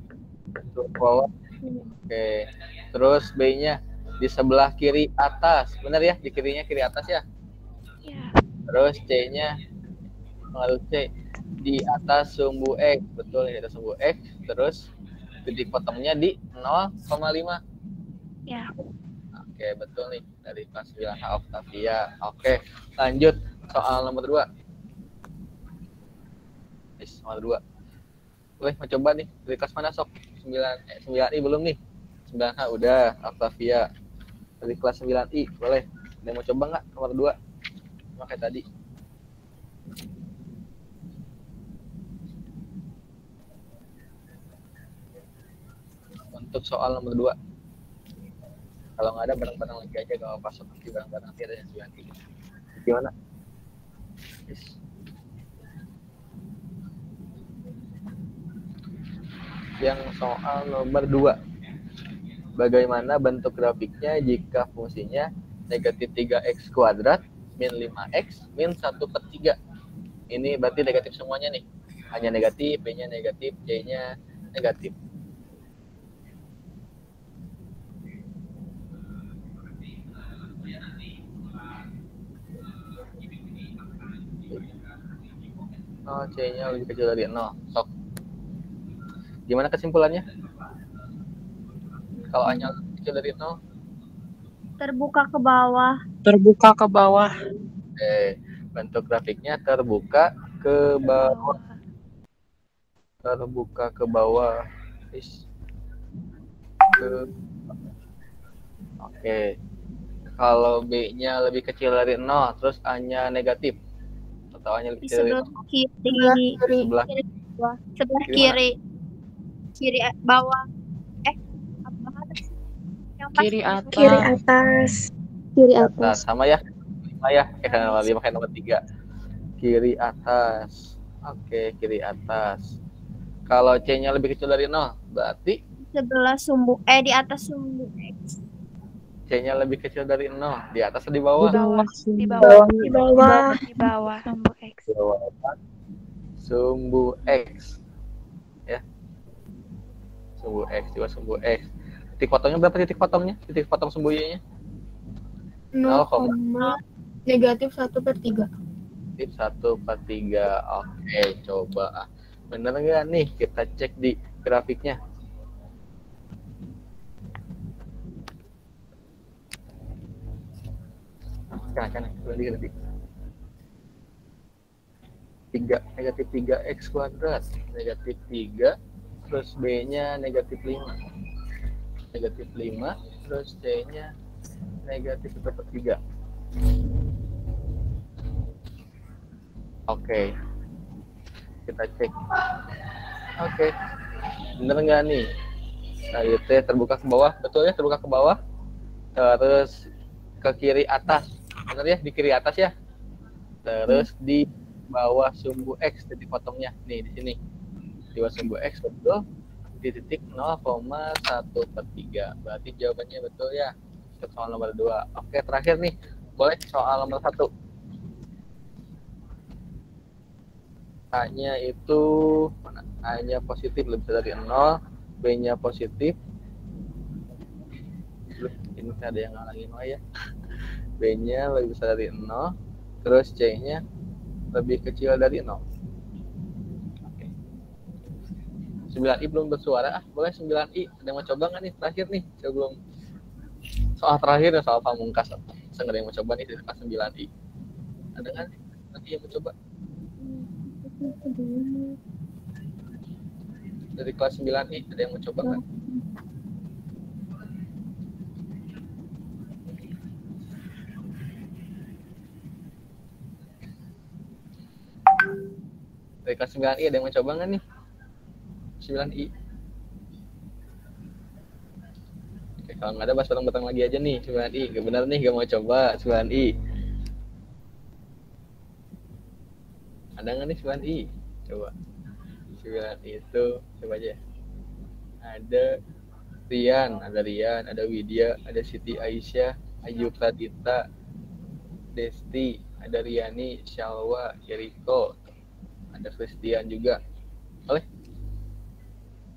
Ke bawah. Oke. Terus B-nya di sebelah kiri atas, benar ya? Di kirinya kiri atas ya. Ya. Terus C-nya pengaruh C di atas sumbu X, betul di atas sumbu X. Terus titik potongnya di 0,5. Ya. Oke, betul nih dari kelas 9H Octavia. Oke, lanjut soal nomor 2. Nomor 2. Boleh mau coba nih dari kelas mana sok? 9I belum nih. 9H udah, Octavia. Dari kelas 9I boleh. Ada yang mau coba nggak nomor 2? Sama kayak tadi. Untuk soal nomor 2. Kalau nggak ada bareng-bareng lagi aja, gak apa-apa. Nanti bareng-bareng nanti ada yang 9I. Gimana? Yang soal nomor 2. Bagaimana bentuk grafiknya jika fungsinya negatif 3x kuadrat min 5x min 1/3. Ini berarti negatif semuanya nih. Hanya negatif, B-nya negatif, C-nya negatif. Oh, C-nya lebih kecil dari 0. Sok. Gimana kesimpulannya? Kalau A-nya lebih kecil dari 0? Terbuka ke bawah. Terbuka ke bawah. Oke. Bentuk grafiknya terbuka ke bawah. Terbuka ke bawah. Oke. Kalau B-nya lebih kecil dari 0, terus A-nya negatif. Atau A-nya lebih Di kecil dari sebelah 0. kiri. Sebelah Sebelah Kiri kiri. Kiri bawah. Apa atas? Yang pas Kiri atas. Kiri atas. Kiri atas. atas. Sama ya. Sama ya. Kayak nomor 5 kayak nomor 3. Kiri atas. Oke, kiri atas. Kalau C-nya lebih kecil dari 0, berarti sebelah sumbu di atas sumbu X. C-nya lebih kecil dari 0. Di atas atau di bawah? Di bawah. Di bawah. Di bawah. Sumbu X. Di bawah sumbu X. Ya. Sumbu X, di bawah sumbu X. Titik potongnya berapa titik potongnya? Titik potong sumbu Y-nya? 0, negatif 1/3. Titik 1/3. Oke, coba. Bener nggak nih? Kita cek di grafiknya. Kanan, berarti 3, negatif 3x kuadrat, negatif 3, terus B-nya negatif 5. Negatif 5, terus C-nya negatif 1/3. Oke. Kita cek. Oke. Bener nggak nih? Nah, itu terbuka ke bawah. Betul ya, terbuka ke bawah. Terus ke kiri atas. Bener ya, di kiri atas ya. Terus di bawah sumbu X, titik potongnya. Nih, di sini. Di bawah sumbu X, betul. Di titik 0,1/3. Berarti jawabannya betul ya. Soal nomor 2. Oke, terakhir nih. Boleh soal nomor 1. A-nya itu mana? A-nya positif lebih besar dari 0, B-nya positif. Ini ada yang ngalangin ya. B-nya lebih besar dari 0, terus C-nya lebih kecil dari 0. Oke. 9I belum bersuara. Boleh 9I. Ada yang mau coba nggak nih terakhir nih? Sebelum soal terakhir ya, soal pamungkas. Saya ada yang mau coba nih dari kelas 9I. Ada nggak nih? Nanti yang mau coba? Dari kelas 9I ada yang mau coba nggak? Dari kelas 9I ada yang mau coba nggak nih? 9I. Oke, kalau nggak ada bahas batang-batang lagi aja nih 9I. Gak benar nih, gak mau coba 9I. Ada nggak nih 9I? Coba. 9I itu coba aja. Ada Rian, ada Widya, ada Siti Aisyah, Ayu Pradita, Desti, ada Riani, Syalwa, Yeriko, ada Christian juga. Boleh?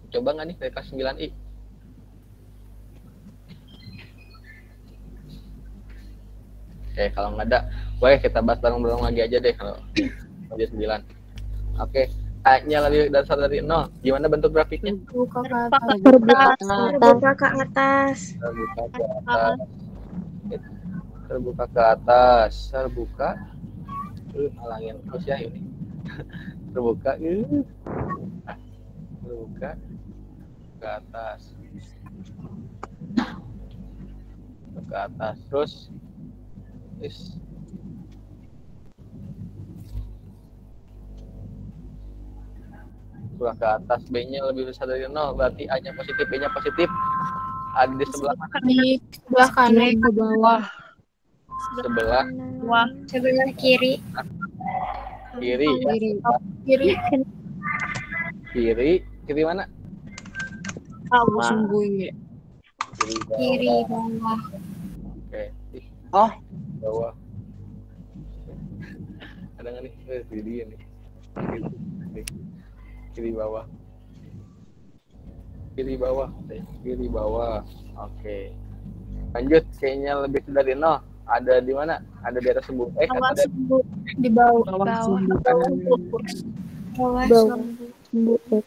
Coba nggak nih dari kelas 9I? Oke, kalau nggak ada, boleh kita bahas bareng-bareng lagi aja deh kalau dia 9. Oke, A-nya lebih besar dari 0. Gimana bentuk grafiknya? Terbuka ke atas. Terbuka ke atas. Terbuka ke atas. Terbuka ke atas. Terbuka. Halangin terus ya ini. Terbuka. Terbuka ke atas. Ke atas. Terus. Terbuka ke atas, B-nya lebih besar dari 0, berarti A-nya positif, B-nya positif. Ada di sebelah mana? Di sebelah kanan. Kiri ke bawah. Sebelah Wah, Sebelah kiri. Kiri ya. Kiri. Kiri mana? Bawah. Sumbu Y. Kiri bawah. Oke. Ih, Oh, bawah. Ada nggak nih? Di dia nih. Kiri bawah. Kiri bawah. Kiri bawah. Oke. Lanjut. Kayaknya lebih dari 0. Ada di mana? Ada di atas sumbu X Bawah atau sumbu. Di bawah. bawah sumbu Bawah N. sumbu. Bawah Bawah. sumbu. Sumbu X.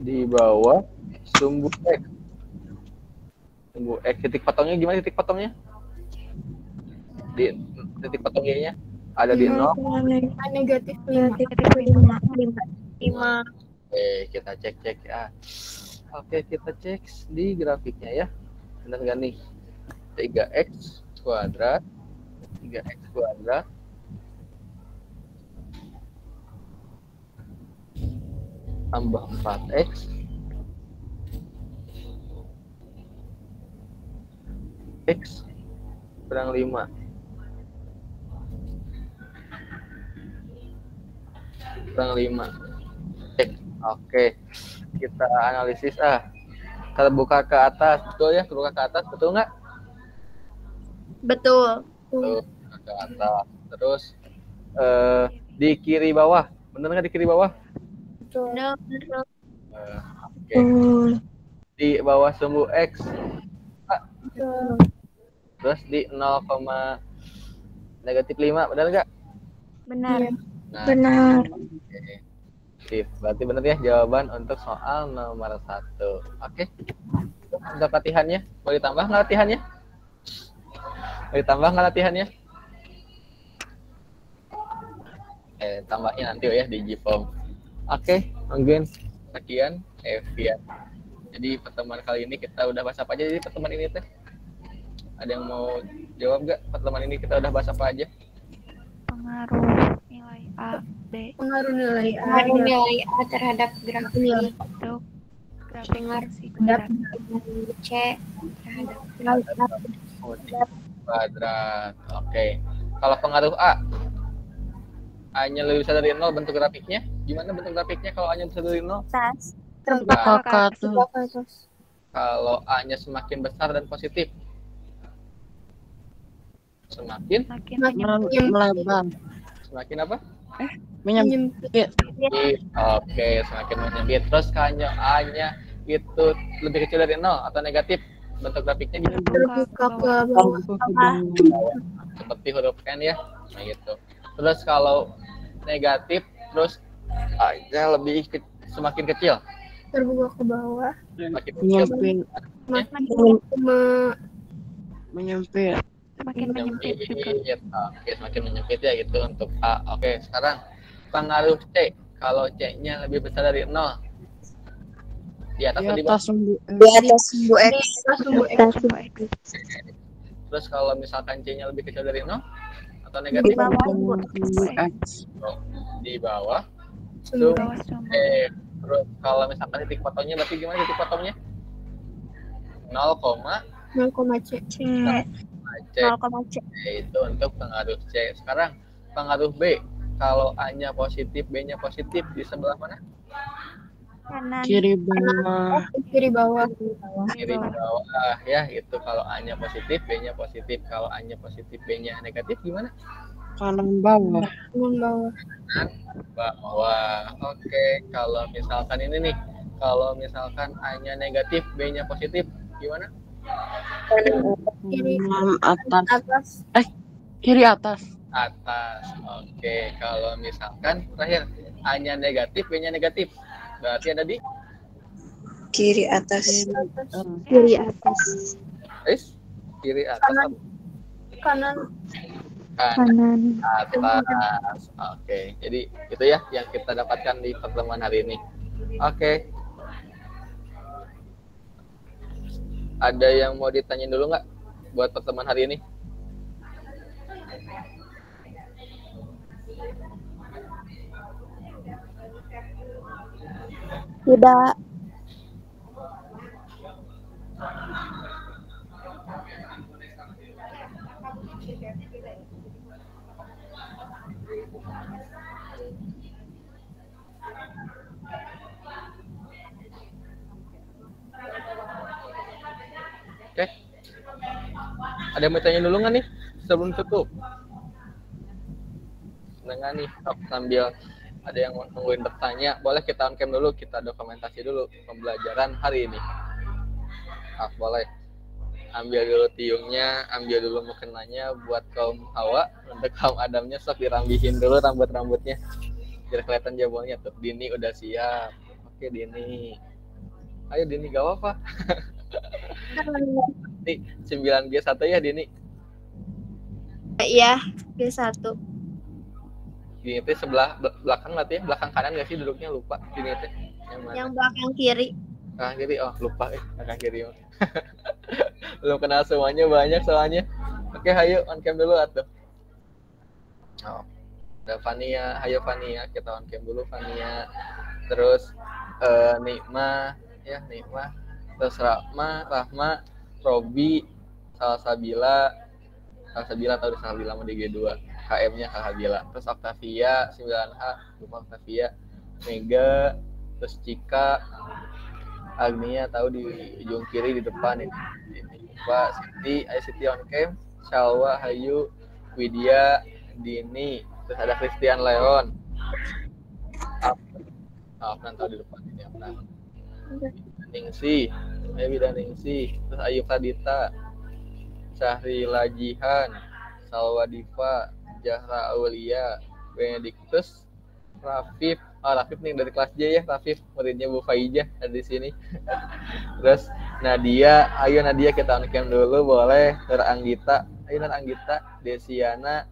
di bawah sumbu X. Sumbu X. Titik potongnya gimana titik potongnya? Di titik potong Y-nya ada di 0. Negatif Ya, 5. titik 5. 5. Oke, kita cek ya. Oke, kita cek di grafiknya ya. Benar nggak nih? 3x kuadrat 3x kuadrat tambah 4x x kurang 5 kurang 5 x. Oke, kita analisis terbuka ke atas, betul ya? Terbuka ke atas, betul nggak? Betul. Tuh, ke atas. Terus di kiri bawah, bener nggak di kiri bawah? Benar. Oke. Di bawah sumbu X. Terus di 0, negatif 5, benar nggak? Benar. Nah, Benar. oke. Sip. Berarti benar ya jawaban untuk soal nomor 1. Oke. Untuk latihannya, mau ditambah nggak latihannya? Mau ditambah nggak latihannya? Tambahnya nanti ya di Gform. Oke, mungkin sekian Evian. Jadi pertemuan kali ini kita udah bahas apa aja? Jadi pertemuan ini teh ada yang mau jawab nggak? Pertemuan ini kita udah bahas apa aja? Pengaruh nilai A, B, Pengaruh nilai A. Pengaruh nilai A terhadap grafik untuk grafik Pengaruh fungsi terhadap kuadrat. C terhadap nilai A. Kuadrat. Oke. Kalau pengaruh A-nya lebih besar dari 0, bentuk grafiknya gimana bentuk grafiknya kalau A-nya besar dari 0? Atas. Terbuka ke atas. Kalau A-nya semakin besar dan positif semakin Makin Melebar. semakin apa? Menyempit. Oke, semakin menyempit. Terus kalau A-nya itu lebih kecil dari 0 atau negatif, bentuk grafiknya gimana? Terbuka ke bawah. Seperti huruf N ya, nah gitu. Terus kalau negatif, terus A-nya semakin kecil, Terbuka ke bawah. semakin kecil. Menyempit. semakin menyempit juga. Oke, semakin menyempit ya gitu untuk A. Oke, sekarang pengaruh C. Kalau C-nya lebih besar dari 0, di atas Di atau di bawah? atas sumbu N. Di atas sumbu X. Atas sumbu X. Terus kalau misalkan C-nya lebih kecil dari 0 atau Di negatif? bawah sumbu X. Di bawah Sumbu Di bawah sumbu. Terus kalau misalkan titik potongnya berarti gimana titik potongnya? 0, 0,C. C. C. 0,C. Itu untuk pengaruh C. Sekarang pengaruh B. Kalau A-nya positif, B-nya positif, di sebelah mana? Kanan. Kiri bawah. Kiri bawah. Kiri bawah ya. Itu kalau A-nya positif, B-nya positif. Kalau A-nya positif, B-nya negatif gimana? Kanan bawah. Kanan bawah. Bawah. Oke, kalau misalkan ini nih, kalau misalkan A-nya negatif, B-nya positif, gimana? Kiri Atas. atas. Kiri atas. Atas. Oke, kalau misalkan terakhir A-nya negatif, B-nya negatif, berarti ada di Kiri atas. Kanan. Kiri atas. kiri atas apa? Kanan. Kanan Kanan. atas. Oke, jadi itu ya yang kita dapatkan di pertemuan hari ini. Oke. Ada yang mau ditanyain dulu nggak buat pertemuan hari ini? Tidak. Oke. Ada yang mau tanya dulu nggak nih sebelum tutup? Dengan nih sambil ada yang mau nungguin bertanya, boleh kita on cam dulu, kita dokumentasi dulu pembelajaran hari ini. Boleh. Ambil dulu tiungnya, ambil dulu mukenanya buat kaum Hawa, untuk kaum Adamnya sok dirambihin dulu rambut-rambutnya. Biar kelihatan jabolnya tuh. Dini udah siap. Oke, Dini. Ayo Dini gak apa-apa. 9G1 ya Dini. Iya, G1. Dini itu sebelah belakang berarti ya, belakang kanan gak sih duduknya, lupa. Dini itu yang mana? Yang belakang kiri. Belakang kiri, oh lupa belakang kiri. Belum kenal semuanya, banyak soalnya. Oke, hayo on cam dulu atuh. Oh, ada Fania, hayo Fania, kita on cam dulu Fania. Terus Nikma, ya Nikma. Terus Rahma, Robi, Salsabila atau Salsabila mau di G2, KM-nya Salsabila. Terus Octavia 9H, lupa Octavia, Mega, terus Cika, Agnia tahu di ujung kiri di depan ini. Pak Siti, ayo Siti on cam, Shalwa, Hayu, Widya, Dini, terus ada Christian Leon. Afnan tahu di depan ini Afnan. Ningsih, ayo Bida Ningsih, terus Ayu Kadita, Syahrila Jihan, Salwa Diva, Jahra Aulia, Benedictus, Rafif, Rafif nih dari kelas J ya, Rafif muridnya Bu Faijah ada di sini. Terus Nadia, ayo Nadia kita on cam dulu boleh. Nur Anggita, ayo Nur Anggita, Desiana,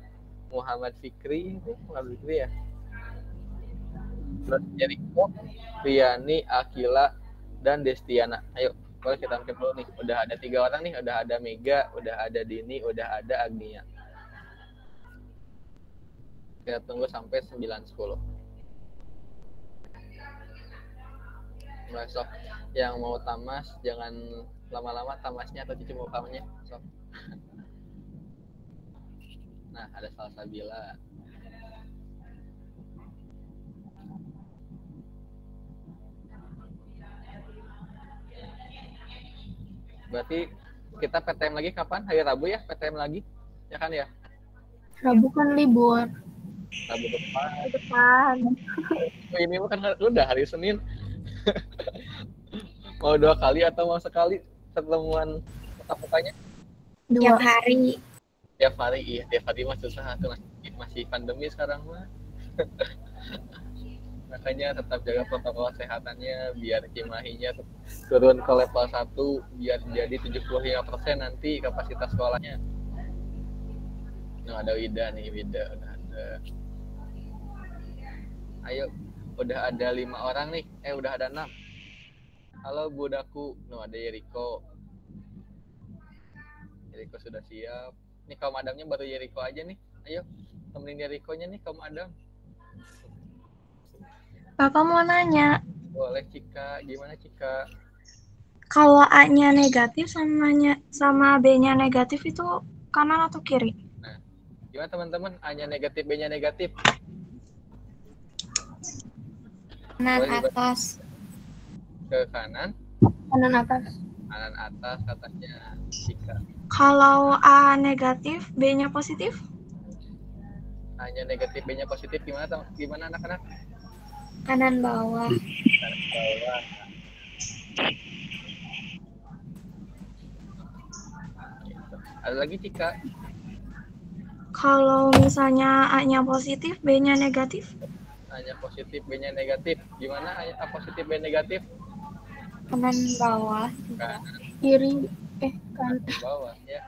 Muhammad Fikri ya. Terus Jericho, Riani, Akila, dan Destiana. Ayo, boleh kita on cam dulu nih. Udah ada 3 orang nih, udah ada Mega, udah ada Dini, udah ada Agnia. Kita tunggu sampai 9.10. Besok yang mau tamas jangan lama-lama tamasnya atau cuci mukanya sok. Nah, ada Salsabila. Berarti kita PTM lagi kapan? Hari Rabu ya, PTM lagi? Ya kan ya? Rabu kan libur. Rabu depan. Depan. Ini kan udah hari Senin. Mau 2 kali atau mau sekali pertemuan tatap mukanya? Tiap hari. Tiap hari, iya. Tiap hari mah susah. Masih pandemi sekarang mah. Makanya tetap jaga protokol kesehatannya biar cimahinya turun ke level 1 biar jadi 75% nanti kapasitas sekolahnya. Nah, ada Wida nih, Wida udah ada. Ayo, udah ada 5 orang nih. Udah ada 6. Halo Budaku. No, ada Yeriko. Yeriko sudah siap. Nih kaum Adamnya baru Yeriko aja nih. Ayo, temenin Yerikonya nih kaum Adam. Bapak mau nanya, Boleh Cika, gimana Cika? kalau A-nya negatif sama B-nya negatif itu kanan atau kiri? Gimana teman-teman? A-nya negatif, B-nya negatif. Kanan Boleh atas. ke kanan, Kanan atas. kanan atas katanya Cika. Kalau A negatif, B-nya positif? A-nya negatif, B-nya positif gimana anak-anak? Kanan bawah. Kanan bawah. Ada lagi Cika. Kalau misalnya A-nya positif, B-nya negatif? A-nya positif, B-nya negatif. Gimana A positif, B negatif? Kanan bawah. Kanan Kiri. Kanan. bawah ya.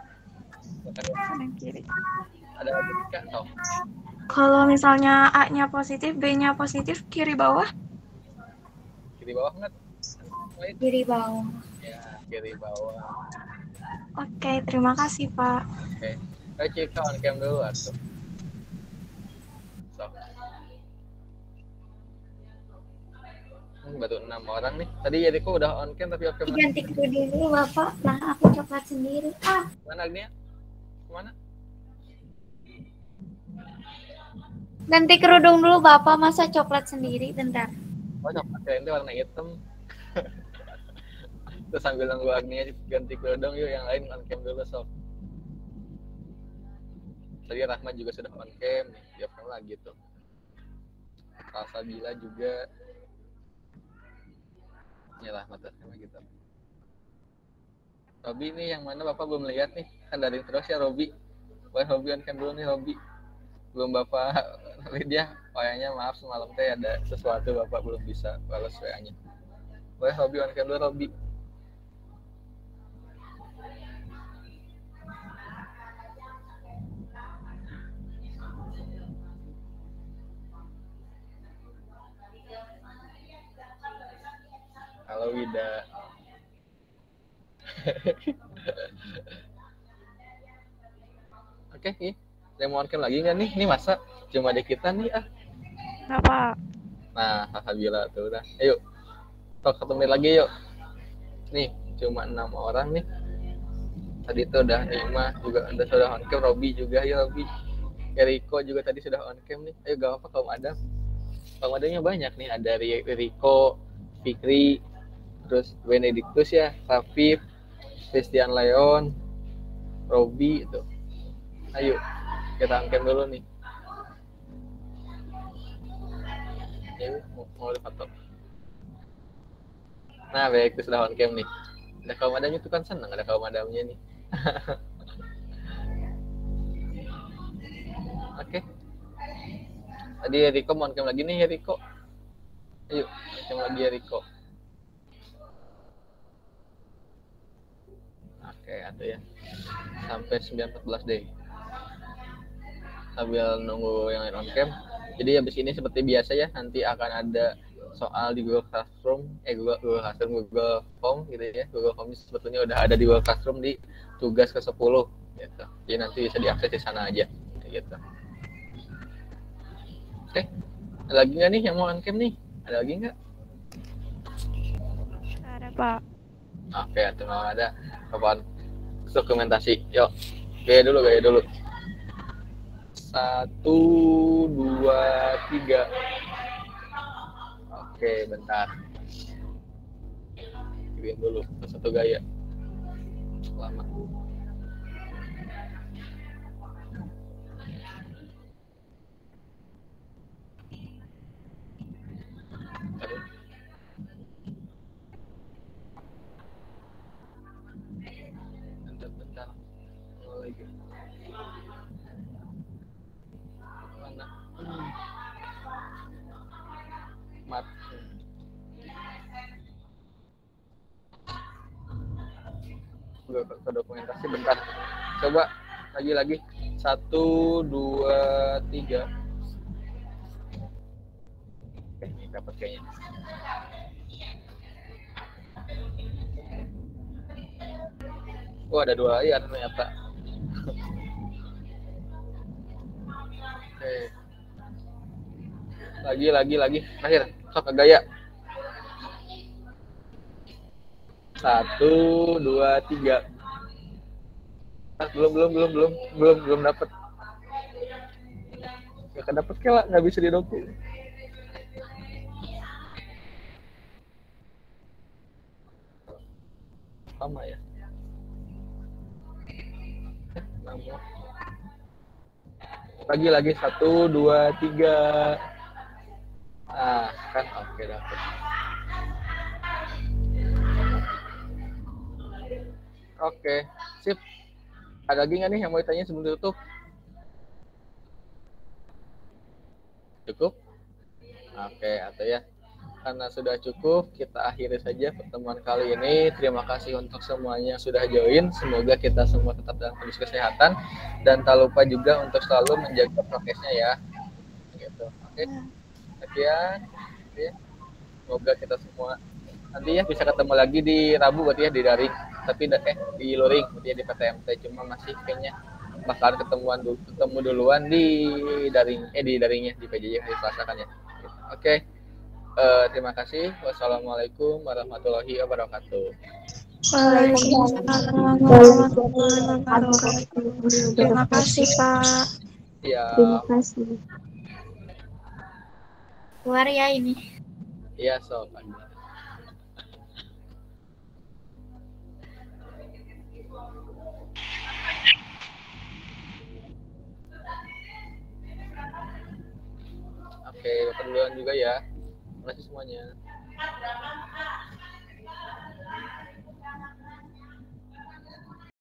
Kanan kiri. Ada lagi Cika? Oh. Kalau misalnya A-nya positif, B-nya positif, kiri bawah? Kiri bawah nggak? Kiri bawah. Ya, kiri bawah. Oke, terima kasih Pak. Oke. Ayo Cika on cam dulu atuh. So. Baru 6 orang nih. Tadi Yeriko udah on cam tapi oke banget. Ganti kerudung dulu Bapak. Nah, aku coklat sendiri. Ah, Mana Agnia? Kemana? ganti kerudung dulu Bapak. Masa coklat sendiri? Bentar. Oh, coklat ini warna hitam. Terus sambil nunggu Agnia ganti kerudung, yuk yang lain on cam dulu sob. Tadi Rahma juga sudah on cam, dia on lagi tuh. Salsabila juga. Ya Rahma sama gitu. Robi nih yang mana Bapak belum lihat nih, kan dari terus ya Robi. Boleh Robi on cam dulu nih Robi. Belum Bapak lihat dia, kayaknya maaf semalam teh ada sesuatu Bapak belum bisa balas WA-nya. Boleh Robi on cam dulu Robi. Halo Wida. Oke, nih. Ada mau on cam lagi nggak nih? Ini masa cuma ada kita nih ah. Kenapa? Nah, alhamdulillah tuh udah. Ayo. Tok 1 menit lagi yuk. Nih, cuma 6 orang nih. Tadi tuh udah Nima juga sudah on cam, Robi juga ya Robi. Riko juga tadi sudah on cam nih. Ayo gak apa kaum Adam. Kaum Adamnya banyak nih, ada Riko, Fikri, terus Benedictus ya, Rafif, Christian Leon, Robi itu. Ayo kita on cam dulu nih. Ayo mau foto. Nah baik, itu sudah on cam nih. Ada kaum Adamnya tuh kan seneng, ada kaum Adamnya nih. Oke. Tadi Riko mau on cam lagi nih ya Riko. Ayo on cam lagi ya Riko. Oke, ada ya. Sampai 9.14 deh. Sambil nunggu yang lain on cam. Jadi habis ini seperti biasa ya, nanti akan ada soal di Google Classroom, Google Classroom, Google Form gitu ya. Google Form sebetulnya udah ada di Google Classroom di tugas ke-10 gitu. Jadi nanti bisa diakses di sana aja gitu. Oke. Ada lagi nggak nih yang mau on cam nih? Ada lagi nggak? Ada Pak. Oke, atau mau ada kapan dokumentasi. Yuk, gaya dulu. 1, 2, 3. Oke, bentar. Kirim dulu satu gaya. Lama. Bentar. Lagi. Mana? Mat. Gue ke dokumentasi bentar. Coba lagi. 1, 2, 3. Oke, ini dapat kayaknya. Ada 2 layar ternyata. Oke. Lagi. Terakhir, sok ke gaya. 1, 2, 3. Belum dapat. Gak dapet kelak, nggak bisa didoku. Sama ya. Lagi 1, 2, 3. Ah, kan oke dapet. Oke, sip. Ada lagi nggak nih yang mau ditanya sebelum tutup? Cukup? Oke, atau ya. Karena sudah cukup, kita akhiri saja pertemuan kali ini. Terima kasih untuk semuanya yang sudah join. Semoga kita semua tetap dalam kondisi kesehatan. Dan tak lupa juga untuk selalu menjaga prokesnya ya. Gitu. Oke. Sekian. Ya. Semoga kita semua nanti ya bisa ketemu lagi di Rabu berarti ya di daring. Tapi di luring berarti ya di PTMT. Cuma masih kayaknya bakalan ketemu duluan di daring di daringnya di PJJ hari Selasa kan ya. Oke. Terima kasih. Wassalamualaikum warahmatullahi wabarakatuh. Waalaikumsalam warahmatullahi wabarakatuh. Terima kasih, Pak. Ya, Terima kasih. Keluar ya ini. iya sob. Oke, Bapak duluan juga ya. Terima kasih semuanya.